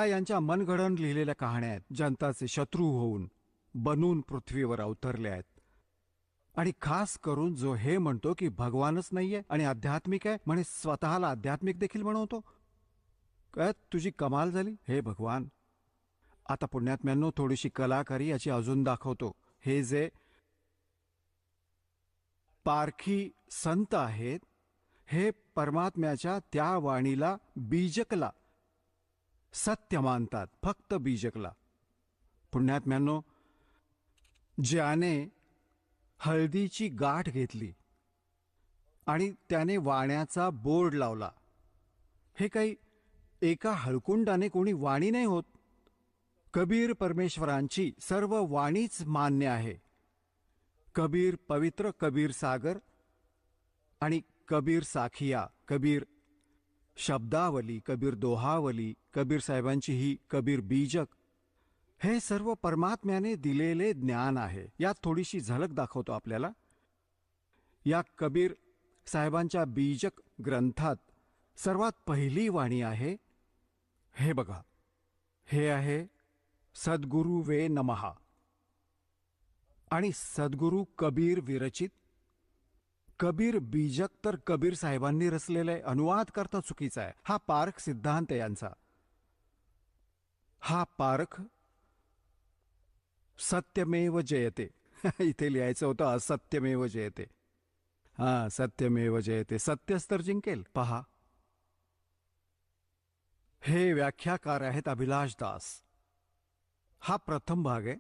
यांच्या मनगडण लिहिलेल्या कहाण्या आहेत. जनताचे शत्रू होऊन बनून पृथ्वीवर अवतरले आहेत. आणि खास करून जो हे म्हणतो की भगवानच नाहीये आणि आध्यात्मिक आहे, म्हणे स्वतःला आध्यात्मिक देखील म्हणवतो. काय तुझी कमाल झाली हे भगवान. आता पुण्यात्म्यांनो थोडीशी कलाकारी याची अजून दाखवतो. हे जे पारखी संत आहेत, हे परमात्म्याच्या त्या वाणीला, बीजकला सत्य मानतात, फक्त बीजकला. पुण्यात्म्यांनो, ज्याने हळदीची गाठ घेतली आणि त्याने वाण्याचा बोर्ड लावला, हे काही एका हळकुंडाने कोणी वाणी नाही होत. कबीर परमेश्वरांची सर्व वाणीच मान्य आहे. कबीर पवित्र, कबीर सागर आणि कबीर साखिया, कबीर शब्दावली, कबीर दोहावली, कबीर साहेबांची ही कबीर बीजक, हे सर्व परमात्म्याने दिलेले ज्ञान आहे. यात थोडीशी झलक दाखवतो आपल्याला. या कबीर साहेबांच्या बीजक ग्रंथात सर्वात पहिली वाणी आहे, हे बघा, हे आहे सद्गुरु वे नमहा. आणि सद्गुरु कबीर विरचित. कबीर बीजक तर कबीर साहेबांनी रचलेले, अनुवाद करता चुकीचा आहे. हा पारख सिद्धांत यांचा. हा पारख सत्यमेव जयते. इथे लिहायचं होतं असत्यमेव जयते. हा, सत्यमेव जयते. सत्यच तर जिंकेल. पहा, हे व्याख्याकार आहेत अभिलाष दास. हा प्रथम भाग आहे.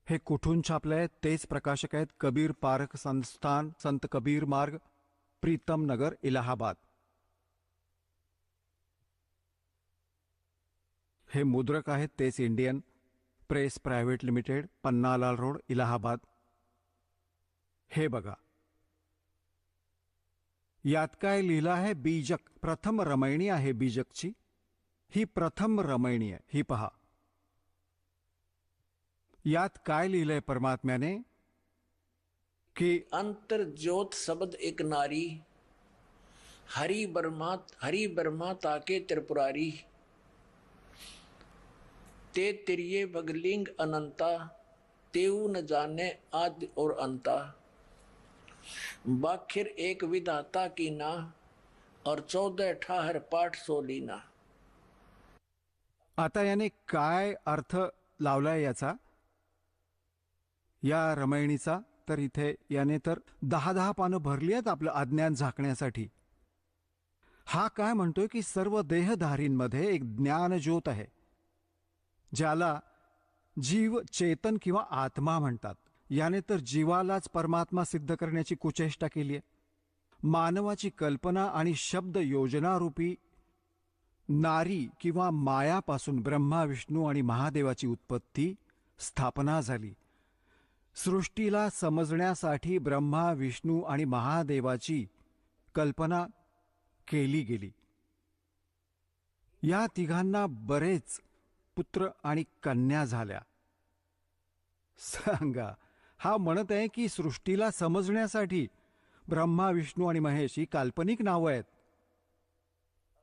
हे कुठून छापलंय? तेच प्रकाशक आहेत, कबीर पारख संस्थान, संत कबीर मार्ग, प्रीतम नगर, इलाहाबाद. हे मुद्रक आहेत, तेच Indian press private limited, Pannalal road, Allahabad. हे बघा, यात काय लिहिलं आहे? बीजक. प्रथम रमैणी आहे बीजकची. ही प्रथम रमैणी आहे. ही पहा, यात काय लिहिलंय परमात्म्याने की अंतर ज्योत शब्द एक नारी, हरि ब्रह्मा ताके त्रिपुरारी, ते तिरिये बगलिंग अनंता, तेऊ न जाने आदि और अंता, बाखिर एक विधाता की ना, और 14 ठाहर पाठ सोलीना. आता याने काय अर्थ लावलाय याचा, या रमैणीचा? तर इथे याने तर 10 पानं भरली आहेत आपलं अज्ञान झाकण्यासाठी. हा काय म्हणतोय की सर्व देहधारींमध्ये एक ज्ञानज्योत आहे, ज्याला जीव, चेतन किंवा आत्मा म्हणतात. याने तर जीवालाच परमात्मा सिद्ध करण्याची कुचेष्टा केली आहे. मानवाची कल्पना आणि शब्द योजनारूपी नारी किंवा मायापासून ब्रह्मा, विष्णू आणि महादेवाची उत्पत्ती, स्थापना झाली. सृष्टीला समजण्यासाठी ब्रह्मा, विष्णू आणि महादेवाची कल्पना केली गेली. या तिघांना बरेच पुत्र आणि कन्या झाल्या. सांगा, हा म्हणत आहे की सृष्टीला समजण्यासाठी ब्रह्मा, विष्णू आणि महेश ही काल्पनिक नावं आहेत.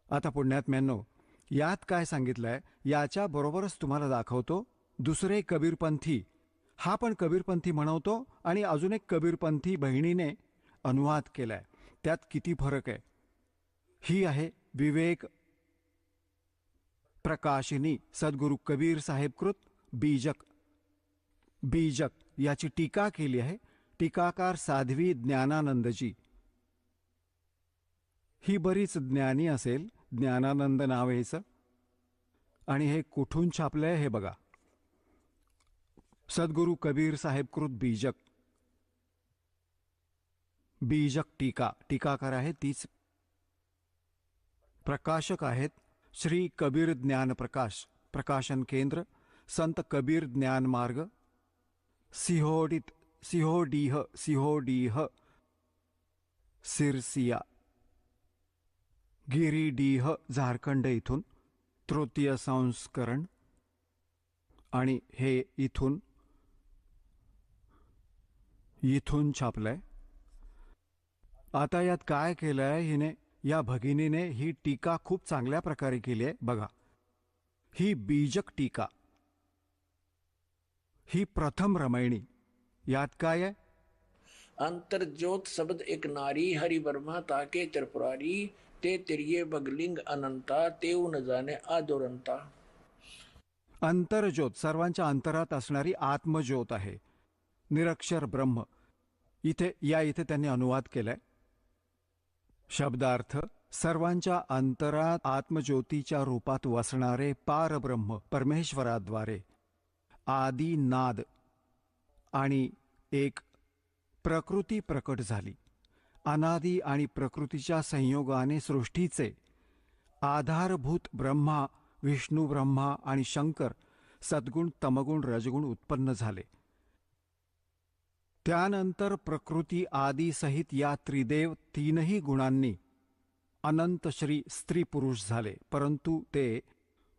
आता पुण्यात्म्यांनो, यात काय सांगितलंय याच्या बरोबरच तुम्हाला दाखवतो दुसरे कबीरपंथी. हा पण कबीरपंथी म्हणवतो आणि अजून एक कबीरपंथी बहिणीने अनुवाद केलाय. त्यात किती फरक आहे. ही आहे विवेक प्रकाशिनी सद्गुरु कबीर साहेबकृत बीजक. बीजक याची टीका केली आहे टीकाकार साध्वी ज्ञानानंदजी. ही बरीच ज्ञानी असेल, ज्ञानानंद नाव आहे हिचं. आणि हे कुठून छापलंय हे बघा, सद्गुरु कबीर साहेबकृत बीजक. बीजक टीका. टीकाकार आहे तीच. प्रकाशक आहेत श्री कबीर ज्ञान प्रकाश, प्रकाशन केंद्र, संत कबीर ज्ञान मार्ग, सिहोडीह सिरसिया, गिरिडीह, झारखंड इथून तृतीय संस्करण. आणि हे इथून छापलंय. आता यात काय केलंय हिने, या भगिनीने ही टीका खूप चांगल्या प्रकारे केली आहे. बघा, ही बीजक टीका, ही प्रथम रमैणी. यात काय आहे? अंतर ज्योत शब्द एक नारी, हरि ब्रह्मा ताके त्रिपुरारी, ते तिरिये बगलिंग अनंता, तेऊ न जाने आदोरंता. अंतरज्योत सर्वांच्या अंतरात असणारी आत्मज्योत आहे. निरक्षर ब्रह्म. इथे त्यांनी अनुवाद केलाय. शब्दार्थ: सर्वांच्या अंतरात आत्मज्योतीच्या रूपात वसणारे पारब्रह्म परमेश्वराद्वारे आदी नाद आणि एक प्रकृती प्रकट झाली. अनादी आणि प्रकृतीच्या संयोगाने सृष्टीचे आधारभूत ब्रह्मा, विष्णू ब्रह्मा आणि शंकर सद्गुण, तमगुण, रजगुण उत्पन्न झाले. त्यानंतर प्रकृती आदी सहित या त्रिदेव तीनही गुणांनी अनंत श्री स्त्री पुरुष झाले. परंतु ते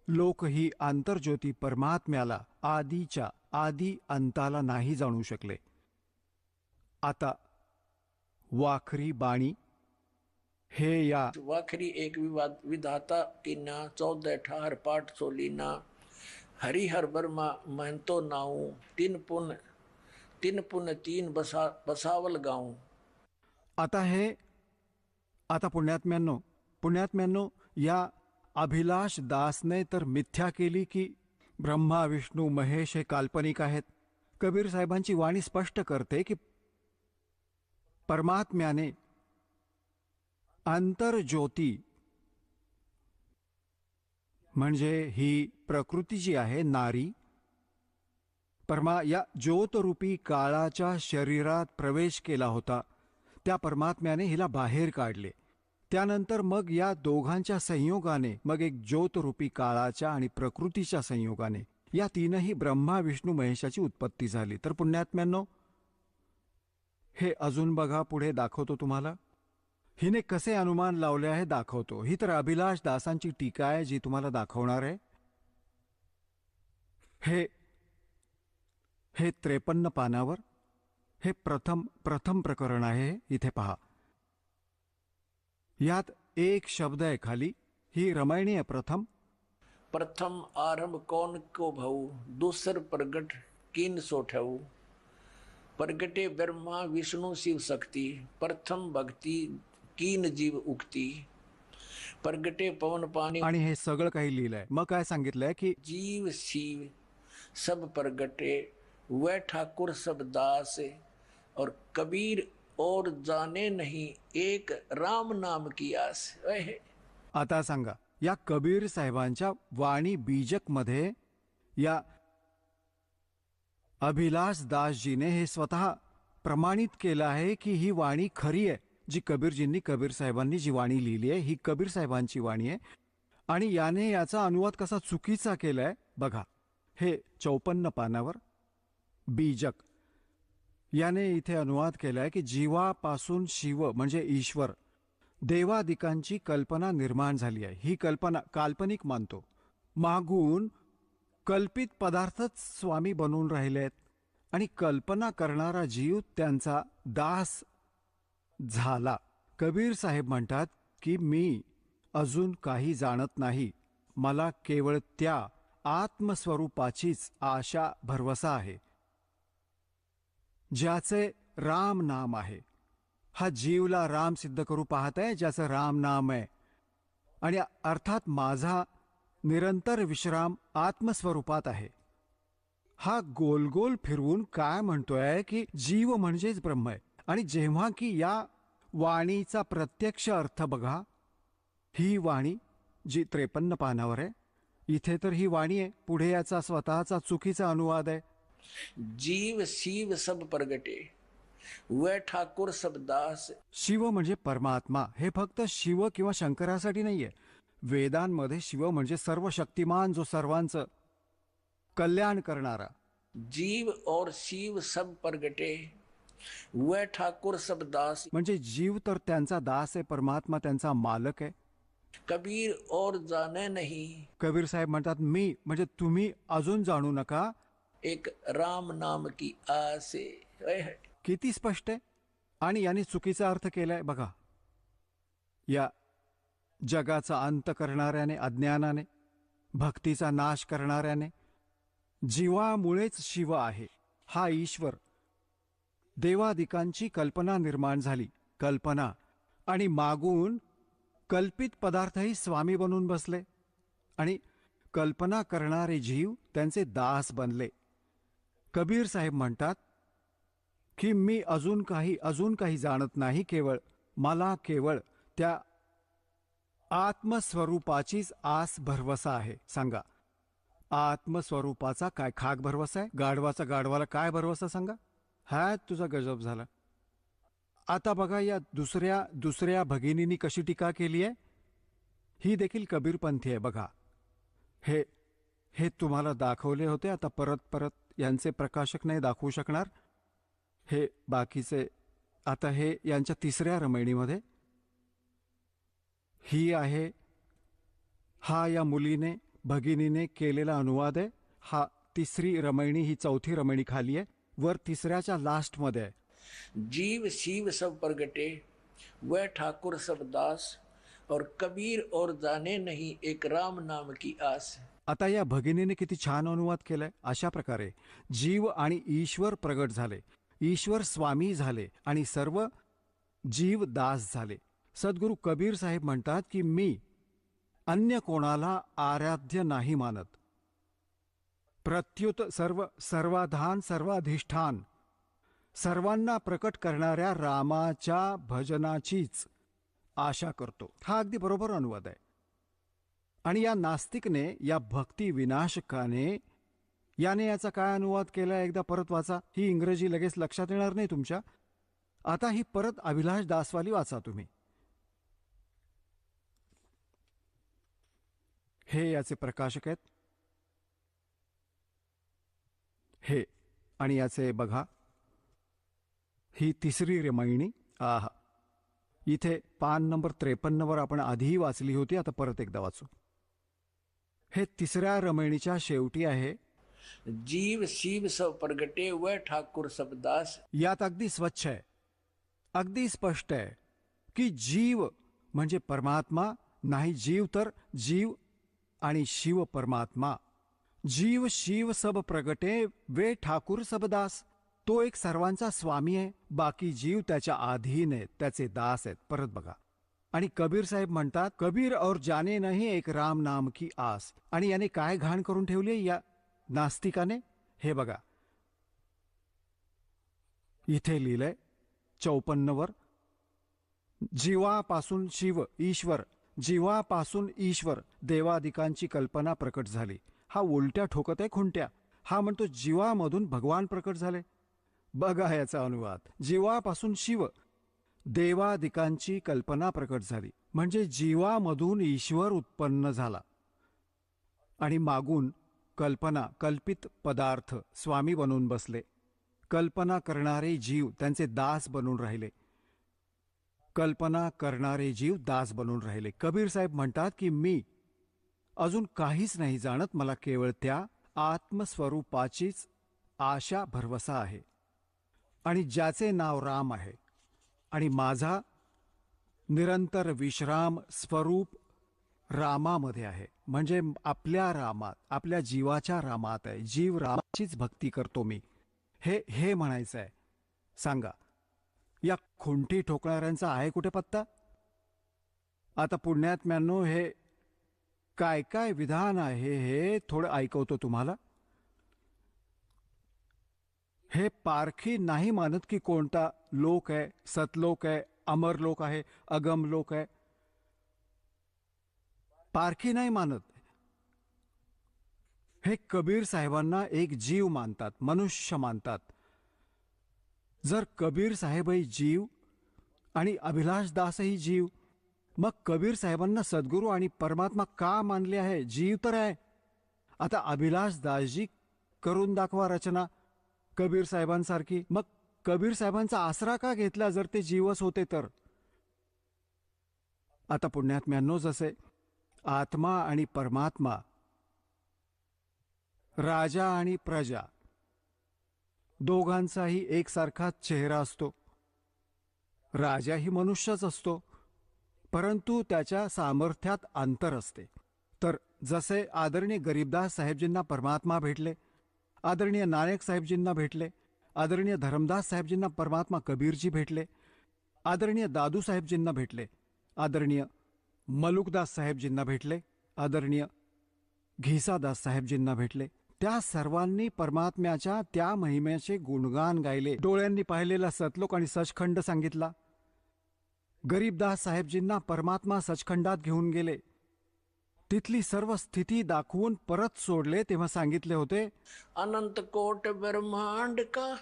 लोकही आंतरज्योती परमात्म्याला आदीच्या आदी अंताला नाही जाणू शकले. आता वाखरी बाणी हे या वाखरी एक विधाता कीना 14 ठार पाठ सोलीना हरिहर वर्मा महंतो नाऊ तीन पुन तीन बसावल गाऊं. आता पुण्यात्म्यांनो या अभिलाष दासने तर मिथ्या केली की ब्रह्मा, विष्णू, महेश हे काल्पनिक आहेत. कबीर साहेबांची वाणी स्पष्ट करते की परमात्म्याने अंतर्ज्योती म्हणजे ही प्रकृती जी आहे नारी या ज्योतरूपी काळाच्या शरीरात प्रवेश केला होता. त्या परमात्म्याने हिला बाहेर काढले. त्यानंतर मग या दोघांच्या संयोगाने मग एक ज्योतरूपी काळाच्या आणि प्रकृतीच्या संयोगाने या तीनही ब्रह्मा, विष्णू, महेशाची उत्पत्ती झाली. तर पुण्यात्म्यांनो, हे अजून बघा, पुढे दाखवतो तुम्हाला. हिने कसे अनुमान लावले आहे दाखवतो. ही तर अभिलाष दासांची टीका आहे जी तुम्हाला दाखवणार आहे. हे 53 पानावर हे प्रथम प्रकरण आहे. इथे पहा, यात एक शब्द आहे खाली. ही रमणीय आहे. प्रथम आरंभ कौन को भऊ दूसर प्रगट कीन सोठऊ प्रगटे ब्रह्मा विष्णु शिव शक्ति प्रथम भक्ति कीन जीव उक्ती प्रगटे पवन पानी. आणि हे सगळं काही लिहिलंय. मग काय सांगितलंय की जीव शिव सब प्रगटे वह ठाकुर सब दास और कबीर और जाने नहीं एक राम नाम की आस. आता सांगा, या कबीर साहेबांच्या वाणी बीजक मध्ये या अभिलाष दासजीने हे स्वतः प्रमाणित केलं आहे की ही वाणी खरी आहे. जी कबीर साहेबांनी जी वाणी लिहिली आहे ही कबीर साहेबांची वाणी आहे. आणि याने याचा अनुवाद कसा चुकीचा केलाय बघा. हे 54 पानावर बीजक याने इथे अनुवाद केलाय की जीवापासून शिव म्हणजे ईश्वर, देवादिकांची कल्पना निर्माण झाली आहे. ही कल्पना काल्पनिक मानतो. मागून कल्पित पदार्थच स्वामी बनून राहिलेत आणि कल्पना करणारा जीव त्यांचा दास झाला. कबीर साहेब म्हणतात की मी अजून काही जाणत नाही. मला केवळ त्या आत्मस्वरूपाचीच आशा भरवसा आहे ज्याचे राम नाम आहे. हा जीवला राम सिद्ध करू पाहत आहे ज्याचं राम नाम आहे. आणि अर्थात माझा निरंतर विश्राम आत्मस्वरूपात आहे. हा गोल फिरवून काय म्हणतोय की जीव म्हणजेच ब्रह्म आहे. आणि जेव्हा की या वाणीचा प्रत्यक्ष अर्थ बघा, ही वाणी जी 53 पानावर आहे, इथे तर ही वाणी आहे. पुढे याचा स्वतःचा चुकीचा अनुवाद आहे. जीव शिव सब प्रगटे वह ठाकुर सब दास. शिव म्हणजे परमात्मा. हे फक्त शिव किंवा शंकरासाठी नाहीये. वेदांमध्ये शिव म्हणजे सर्व शक्तिमान, जो सर्वांचं कल्याण करणारा. जीव और शिव सब प्रगटे वह ठाकुर सब दास. म्हणजे जीव तर त्यांचा दास आहे, परमात्मा त्यांचा मालक आहे. कबीर और जाने नहीं. कबीर साहेब म्हणतात मी म्हणजे तुम्ही अजून जाणू नका. एक राम नाम की आसे. किती स्पष्ट आहे. आणि याने चुकीचा अर्थ केलाय बघा. या जगाचा अंत करणाऱ्याने, अज्ञानाने, भक्तीचा नाश करणाऱ्याने, जीवामुळेच शिव आहे. हा ईश्वर, देवादिकांची कल्पना निर्माण झाली. कल्पना आणि मागून कल्पित पदार्थही स्वामी बनून बसले आणि कल्पना करणारे जीव त्यांचे दास बनले. कबीर साहेब म्हणतात की मी अजून काही जाणत नाही, मला केवळ त्या आत्मस्वरूपाचीच आस भरवसा आहे. सांगा, आत्मस्वरूपाचा काय खाक भरवसा आहे? गाढवाला काय भरवसा सांगा? हा तुझा गजब झाला. आता बघा या दुसऱ्या भगिनींनी कशी टीका केली आहे. ही देखील कबीरपंथी आहे. बघा, हे हे तुम्हाला दाखवले होते. आता परत यांचे प्रकाशक नाही दाखवू शकणार. हे बाकीचे आता हे यांच्या तिसऱ्या रमणीमध्ये ही आहे. हा या मुलीने भगिनीने केलेला अनुवाद आहे. हा तिसरी रमणी, ही चौथी रमणी खाली आहे. वर तिसऱ्याच्या लास्टमध्ये आहे. जीव शिव सब प्रगटे वह ठाकुर सब दास और कबीर और जाने नहीं एक राम नाम की आस. आता या भगिनीने किती छान अनुवाद केलाय. अशा प्रकारे जीव आणि ईश्वर प्रगट झाले, ईश्वर स्वामी झाले आणि सर्व जीव दास झाले. सद्गुरू कबीर साहेब म्हणतात की मी अन्य कोणाला आराध्य नाही मानत. प्रत्युत सर्वाधान सर्वाधिष्ठान सर्वांना प्रकट करणाऱ्या रामाच्या भजनाचीच आशा करतो. हा अगदी बरोबर अनुवाद आहे. आणि या नास्तिकने, या भक्ती विनाशकाने याने याचा काय अनुवाद केला एकदा परत वाचा. ही इंग्रजी लगेच लक्षात येणार नाही तुमच्या. आता ही परत अभिलाष दासवाली वाचा तुम्ही. हे याचे प्रकाशक आहेत. हे आणि याचे बघा, ही तिसरी रमणी. आहा, इथे पान नंबर 53 वर आपण आधीही वाचली होती. आता परत एकदा वाचू. हे तिसऱ्या रमणीच्या शेवटी आहे. जीव शिव सब प्रगटे वह ठाकुर सब दास. यात अगदी स्वच्छ आहे, अगदी स्पष्ट आहे की जीव म्हणजे परमात्मा नाही. जीव तर जीव आणि शिव परमात्मा. जीव शिव सब प्रगटे वे ठाकुर सब दास. तो एक सर्वांचा स्वामी आहे, बाकी जीव त्याच्या अधीन आहेत, त्याचे दास आहेत. परत बघा. आणि कबीर साहेब म्हणतात, कबीर और जाने नहीं एक राम नाम की आस. आणि याने काय घाण करून ठेवली या नास्तिकाने. हे बघा, इथे लिहिलंय 54 वर, जीवापासून शिव ईश्वर, जीवापासून ईश्वर देवादिकांची कल्पना प्रकट झाली. हा उलट्या ठोकत आहे खुंट्या. हा म्हणतो जीवामधून भगवान प्रकट झाले. बघा याचा अनुवाद. जीवापासून शिव देवादिकांची कल्पना प्रकट झाली म्हणजे जीवामधून ईश्वर उत्पन्न झाला आणि मागून कल्पना, कल्पित पदार्थ स्वामी बनून बसले. कल्पना करणारे जीव त्यांचे दास बनून राहिले. कल्पना करणारे जीव दास बनून राहिले. कबीर साहेब म्हणतात की मी अजून काहीच नाही जाणत, मला केवळ त्या आत्मस्वरूपाचीच आशा भरवसा आहे आणि ज्याचे नाव राम आहे. आणि माझा निरंतर विश्राम स्वरूप रामामध्ये आहे. म्हणजे आपल्या रामात, आपल्या जीवाच्या रामात आहे. जीव रामाचीच भक्ती करतो मी, हे म्हणायचं आहे. सांगा, या खुंटी ठोकणाऱ्यांचा आहे कुठे पत्ता? आता पुण्यात्म्यांनो, हे काय काय विधान आहे हे थोडं ऐकवतो तुम्हाला. हे पारखी नाही मानत की कोणता लोक आहे, सतलोक आहे, अमर लोक आहे, अगम लोक आहे. पारखी नाही मानत. हे कबीर साहेबांना एक जीव मानतात, मनुष्य मानतात. जर कबीर साहेबही जीव आणि अभिलाष दासही जीव, मग कबीर साहेबांना सद्गुरू आणि परमात्मा का मानले आहे? जीव तर आहे. आता अभिलाष दासजी करून दाखवा रचना कबीर साहेबांसारखी. मग कबीर साहेबांचा आसरा का घेतला जर ते जीवच होते तर? आता पुण्यात्म्यांनो, जसे आत्मा आणि परमात्मा, राजा आणि प्रजा दोघांचाही एकसारखाच चेहरा असतो. राजाही मनुष्यच असतो, परंतु त्याच्या सामर्थ्यात अंतर असते. तर जसे आदरणीय गरीबदास साहेबजींना परमात्मा भेटले, आदरणीय नानक साहेबजींना भेटले, आदरणीय धर्मदास साहेबजींना परमात्मा कबीरजी भेटले, आदरणीय दादू साहेबजींना भेटले, आदरणीय मलुकदास साहेबजींना भेटले, आदरणीय घिसादास साहेबजींना भेटले, त्या सर्वांनी परमात्म्याच्या त्या महिमेचे गुणगान गायले. डोळ्यांनी पाहिलेला सतलोक आणि सचखंड सांगितला. गरीबदास साहेबजींना परमात्मा सचखंडात घेऊन गेले. तिथली सर्व स्थिती दाखवून परत सोडले तेव्हा सांगितले होते, अनंत कोट ब्रह्मांड का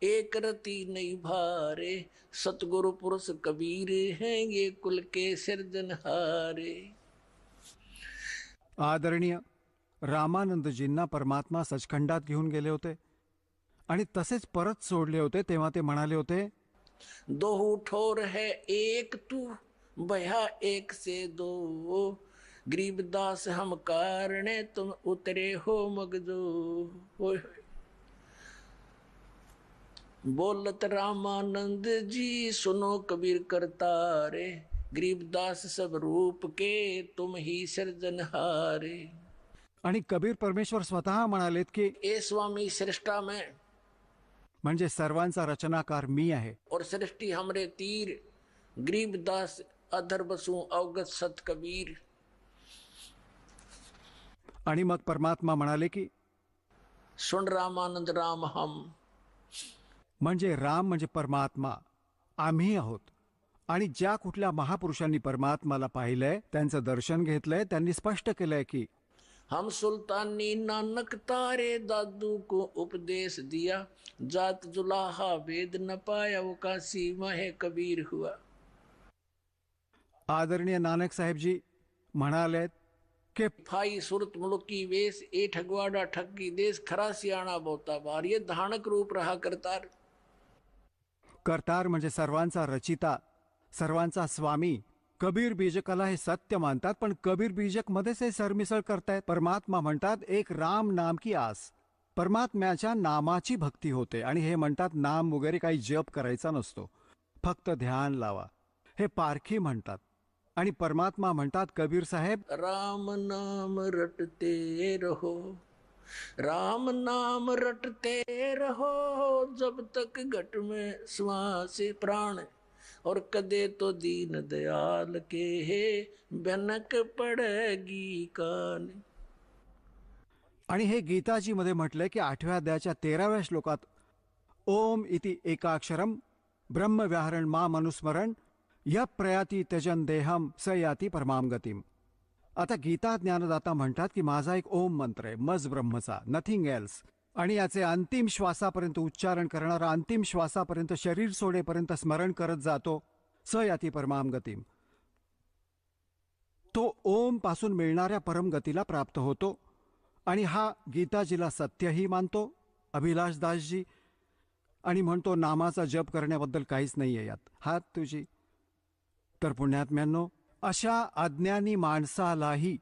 एक रति नहीं भारे, सतगुरु पुरुष कबीर हैं ये कुल के सिरजनहारे. आदरणीय रामानंदजींना परमात्मा सचखंडात घेऊन गेले होते आणि तसेच परत सोडले होते तेव्हा ते म्हणाले होते, दो ठोर है एक तू भया एक से दो, गरीबदास हम कारणे तुम उतरे हो मगजो. होय होय. बोलत रामानंद जी सुनो कबीर करतारे, गरीबदास सब रूप के तुम ही सिरजनहारे. आणि कबीर परमेश्वर स्वतः म्हणालेत की ए स्वामी सृष्टा में म्हणजे सर्वांचा रचनाकार मी आहे. और सृष्टि हमरे तीर, गरीबदास अधर बसू अवगत सत कबीर. आणि मग परमात्मा म्हणाले की सुन रामानंद राम हम. म्हणजे राम म्हणजे परमात्मा आम्ही आहोत. आणि ज्या कुठल्या महापुरुषांनी परमात्माला पाहिलंय, त्यांचं दर्शन घेतलंय, त्यांनी स्पष्ट केलंय की हम सुल्तानी नानक तारे दादू को उपदेश दिया, जात जुलाहा वेद न पाया वो का सीमा है कबीर हुआ. आदरणीय नानक साहेबजी म्हणालेत की फाई सुरत मुल्की वेश ए ठगवाड़ा ठगी देश खरा सियाणा बोता बार. ये धानक रूप रहा करतार. करतार म्हणजे सर्वांचा रचिता, सर्वांचा स्वामी. कबीर बीजकाला हे सत्य मानतात, पण कबीर बीजक मध्येच हे सरमिसळ करतायत. परमात्मा म्हणतात एक राम नाम की आस. परमात्म्याच्या नामाची भक्ती होते आणि हे म्हणतात नाम वगैरे काही जप करायचा नसतो, फक्त ध्यान लावा. हे पारखी म्हणतात. आणि परमात्मा म्हणतात कबीर साहेब, राम नाम रटते रहो, राम नाम रटते रहो, जब तक घट में श्वास प्राण, और कदे तो दीन दयाल के हे बनक पड़ेगी कान. आणि हे गीताजी मध्ये म्हटलंय की 8व्या अध्यायाच्या 13व्या श्लोकात ओम इति एकाक्षरम ब्रह्म व्याहरण मा मनुस्मरण य प्रयाती त्यजन देहम स याती परमाम गतीम. आता गीता ज्ञानदाता म्हणतात की माझा एक ओम मंत्र आहे, मज ब्रह्मचा, नथिंग एल्स. आणि याचे अंतिम श्वासापर्यंत उच्चारण करणारा अंतिम श्वासापर्यंत शरीर सोडेपर्यंत स्मरण करत जातो, स याती परमाम गतीम. तो ओम पासून मिळणाऱ्या परमगतीला प्राप्त होतो. आणि हा गीताजीला सत्यही मानतो अभिलाषदासजी, आणि म्हणतो नामाचा जप करण्याबद्दल काहीच नाहीये यात. हात तुझी. तर पुण्यात्म्यांनो, अशा अज्ञानी माणसालाही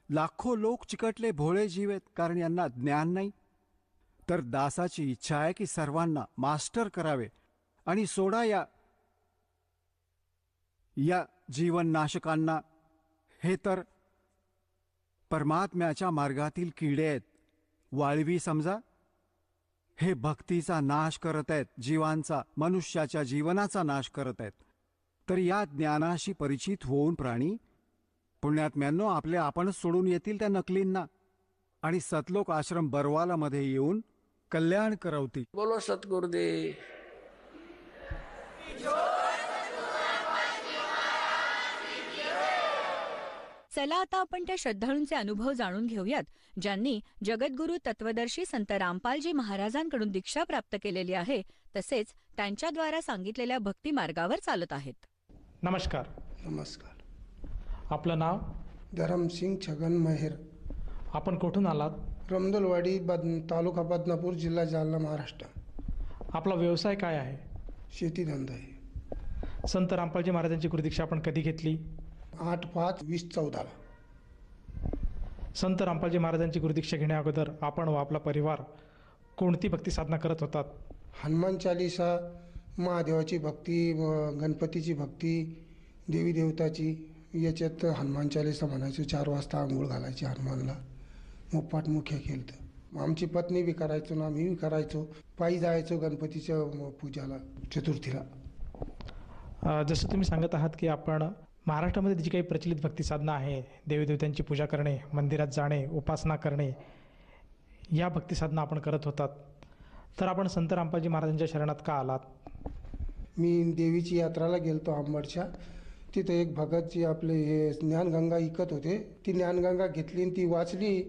लाखो लोक चिकटले भोळे जीव आहेत, कारण यांना ज्ञान नाही. तर दासाची इच्छा आहे की सर्वांना मास्टर करावे आणि सोडा या जीवननाशकांना. हे तर परमात्म्याच्या मार्गातील किडे आहेत, वाळवी समजा. हे भक्तीचा नाश करत आहेत, जीवांचा, मनुष्याच्या जीवनाचा नाश करत आहेत. तर या ज्ञानाशी परिचित होऊन प्राणी पुण्यात्म्यांनो आपले आपणच सोडून येतील त्या नकलींना आणि सतलोक आश्रम बरवाला मध्ये येऊन कल्याण करवतील. बोलो सतगुरुदेव. चला आता आपण त्या श्रद्धाळूंचे अनुभव जाणून घेऊयात, ज्यांनी जगद्गुरू तत्वदर्शी संत रामपालजी महाराजांकडून दीक्षा प्राप्त केलेली आहे, तसेच त्यांच्याद्वारा सांगितलेल्या भक्ती मार्गावर चालत आहेत. नमस्कार. नमस्कार. आपलं नाव? धरमसिंग छगन मेहर. आपण कुठून आलात? रमदलवाडी, तालुका बदनापूर, जिल्हा जालना, महाराष्ट्र. आपला व्यवसाय काय आहे? शेती धंदा आहे. संत रामपालजी महाराजांची गुरुदीक्षा आपण कधी घेतली? 8/5/2014. संत रामपालजी महाराजांची गुरुदीक्षा घेण्या अगोदर आपण व आपला परिवार कोणती भक्ती साधना करत होतात? हनुमान चालीसा, महादेवाची भक्ती, गणपतीची भक्ती, देवी देवताची. याच्यात हनुमान चालीसा म्हणायचो, 4 वाजता आंघोळ घालायची हनुमानला, मुपाट मुख्य केलं. आमची पत्नी बी करायचो ना, आम्ही बी करायचो. पायी जायचो गणपतीच्या पूजाला, चतुर्थीला. जसं तुम्ही सांगत आहात की आपण महाराष्ट्रामध्ये जी काही प्रचलित भक्ती साधना आहे, देवी देवतांची पूजा करणे, मंदिरात जाणे, उपासना करणे, या भक्तिसाधना आपण करत होतात, तर आपण संत रामपालजी महाराजांच्या शरणात का आलात? मी देवीची यात्राला गेलतो आंबडच्या. तिथं एक भगतजी आपले हे ज्ञानगंगा ऐकत होते. ती ज्ञानगंगा घेतली आणि ती वाचली,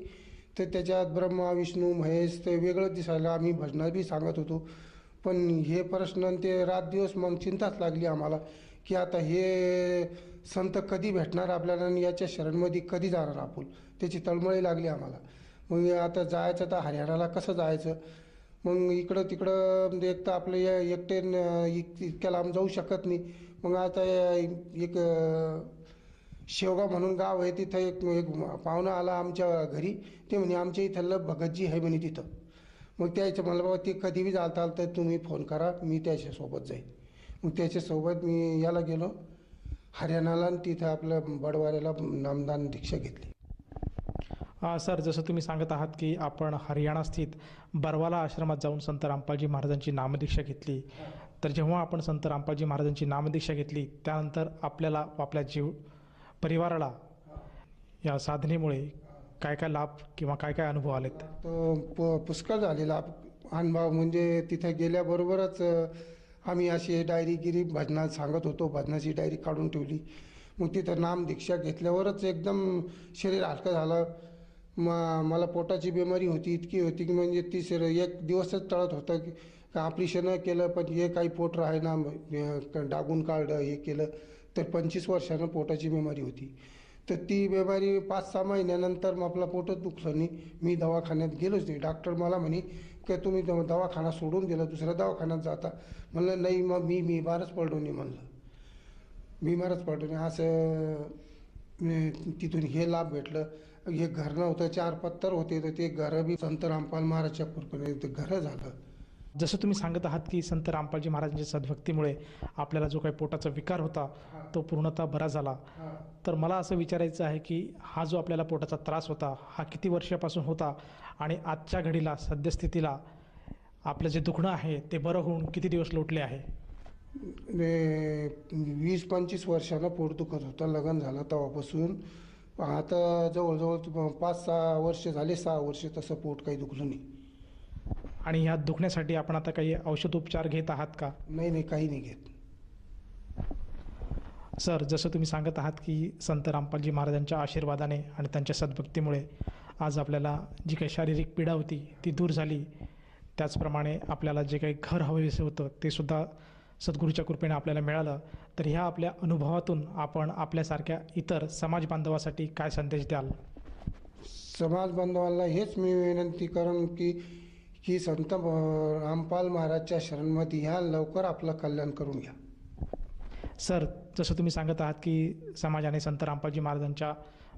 तर त्याच्यात ब्रह्मा विष्णू महेश ते वेगळं दिसायला. आम्ही भजनं बी सांगत होतो, पण हे प्रश्न आणि ते रात दिवस मग चिंताच लागली आम्हाला की आता हे संत कधी भेटणार आपल्याला आणि याच्या शरणमध्ये कधी जाणार आपण. त्याची तळमळी लागली आम्हाला. मग आता जायचं तर हरियाणाला कसं जायचं? मग इकडं तिकडं एक तर आपलं एकटे इतक्या लांब जाऊ शकत नाही. मग आता एक शेवगाव म्हणून गाव आहे, तिथं एक पाहुणा आला आमच्या घरी. ते म्हणे आमच्या इथलं भगतजी आहे म्हणे तिथं. मग त्याचं मला बाबा ते कधी बी चालता तर तुम्ही फोन करा, मी त्याच्यासोबत जाईन. मग त्याच्यासोबत मी याला गेलो हरियाणाला आणि तिथं आपलं बडवाऱ्याला नामदान दीक्षा घेतली. सर, जसं तुम्ही सांगत आहात की आपण हरियाणा स्थित बरवाला आश्रमात जाऊन संत रामपालजी महाराजांची नामदीक्षा घेतली, तर जेव्हा आपण संत रामपालजी महाराजांची नामदीक्षा घेतली त्यानंतर आपल्याला आपल्या परिवाराला या साधनेमुळे काय काय लाभ किंवा काय काय अनुभव आलेत? तो पुष्कळ झालेला अनुभव म्हणजे तिथे गेल्याबरोबरच आम्ही अशी डायरीगिरी भजनात सांगत होतो. भजनाची डायरी काढून ठेवली. मग तिथं नाम दीक्षा घेतल्यावरच एकदम शरीर हलकं झालं. मला पोटाची बिमारी होती, इतकी होती की म्हणजे ती एक दिवसच टळत होतं की ऑपरेशन केलं पण हे काही पोट राहायना, डागून काढलं, हे केलं तर 25 वर्षानं पोटाची बिमारी होती. तर ती बिमारी 5-6 महिन्यानंतर मग आपला पोटच दुखलं नाही. मी दवाखान्यात गेलोच नाही. डॉक्टर मला म्हणे की तुम्ही दवाखाना सोडून दिला, दुसऱ्या दवाखान्यात जाता. म्हणलं नाही, मग मी बिमारच पडलो नाही. म्हणलं बिमारच पडलो नाही. असं तिथून हे लाभ भेटलं. हे घर नव्हतं, 4 पत्तर होते, तर ते घरं बी संत रामपाल महाराजच्या कृपेने ते घरं झालं. जसं तुम्ही सांगत आहात की संत रामपालजी महाराजांच्या सद्भक्तीमुळे आपल्याला जो काही पोटाचा विकार होता तो पूर्णतः बरा झाला. तर मला असं विचारायचं आहे की हा जो आपल्याला पोटाचा त्रास होता हा किती वर्षापासून होता आणि आजच्या घडीला सद्यस्थितीला आपलं जे दुखणं आहे ते बरं होऊन किती दिवस लोटले आहे? 20-25 वर्षानं पोट दुखत होतं. लग्न झालं तेव्हापासून आता जवळजवळ 5-6 वर्ष झाले. 6 वर्ष तसं पोट काही दुखलं नाही. आणि ह्या दुखण्यासाठी आपण आता काही औषधोपचार घेत आहात का? नाही, काही नाही घेत. सर, जसं तुम्ही सांगत आहात की संत रामपालजी महाराजांच्या आशीर्वादाने आणि त्यांच्या सद्भक्तीमुळे आज आपल्याला जी काही शारीरिक पीडा होती ती दूर झाली, त्याचप्रमाणे आपल्याला जे काही घर हवेसे होतं ते सुद्धा सद्गुरूच्या कृपेने आपल्याला मिळालं. तर ह्या आपल्या अनुभवातून आपण आपल्यासारख्या इतर समाज बांधवासाठी काय संदेश द्याल? समाज बांधवांना हेच मी विनंती करेन की संत रामपाल महाराजच्या शरणमध्ये ह्या, लवकर आपलं कल्याण करून घ्या. सर, जसं तुम्ही सांगत आहात की समाजाने संत रामपालजी महाराजांच्या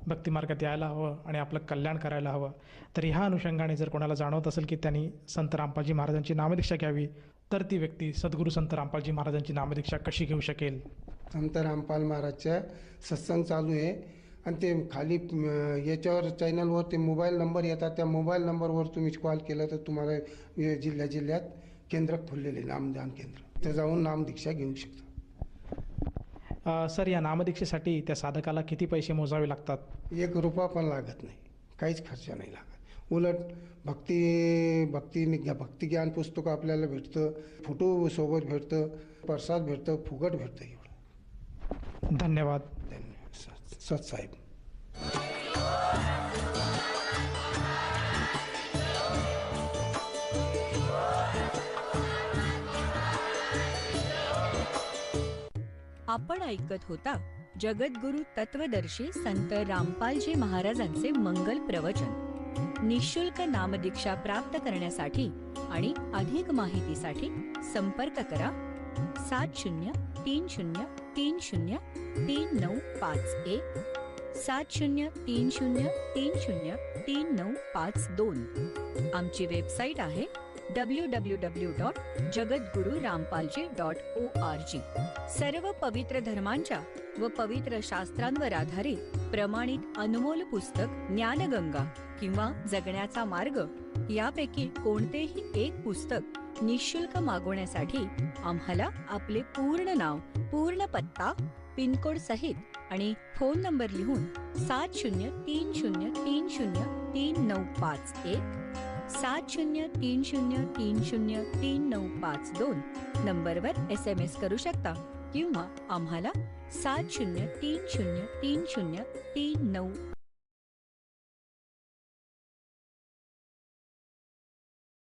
भक्तिमार्गात यायला हवं आणि आपलं कल्याण करायला हवं, तर ह्या अनुषंगाने जर कोणाला जाणवत असेल की त्यांनी संत रामपालजी महाराजांची नामदीक्षा घ्यावी, तर ती व्यक्ती सद्गुरू संत रामपालजी महाराजांची नामदीक्षा कशी घेऊ शकेल? संत रामपाल महाराजच्या सत्संग चालू आहे आणि ते खाली याच्यावर चॅनलवर ते मोबाईल नंबर येतात. त्या मोबाईल नंबरवर तुम्ही कॉल केलं तर तुम्हाला जिल्ह्यात केंद्र खुललेले नामदान केंद्र, तिथं जाऊन नामदीक्षा घेऊ शकता. सर, या नामदीक्षेसाठी त्या साधकाला किती पैसे मोजावे लागतात? 1 रुपया पण लागत नाही, काहीच खर्च नाही लागत. उलट भक्ती ज्ञान पुस्तक आपल्याला भेटतं, फोटो सोबत भेटतं, प्रसाद भेटतं, फुकट भेटतं. एवढं. धन्यवाद. सतसाहेब. आपण ऐकत होता जगद्गुरु तत्वदर्शी संत रामपालजी महाराजांचे मंगल प्रवचन. निःशुल्क नामदीक्षा प्राप्त करण्यासाठी आणि अधिक माहितीसाठी संपर्क करा 7030303951 7030303952. आमची वेबसाईट आहे www.jagadgururampalji.org. सर्व पवित्र धर्मांच्या व पवित्र शास्त्रांवर आधारित प्रमाणित अनमोल पुस्तक ज्ञानगंगा किंवा जगण्याचा मार्ग यापैकी कोणतेही एक पुस्तक निःशुल्क मागवण्यासाठी आम्हाला आपले पूर्ण नाव, पूर्ण पत्ता, पिनकोड सहित आणि फोन नंबर लिहून 7030303951 7030303952 नंबरवर SMS करू शकता किंवा आम्हाला 70303039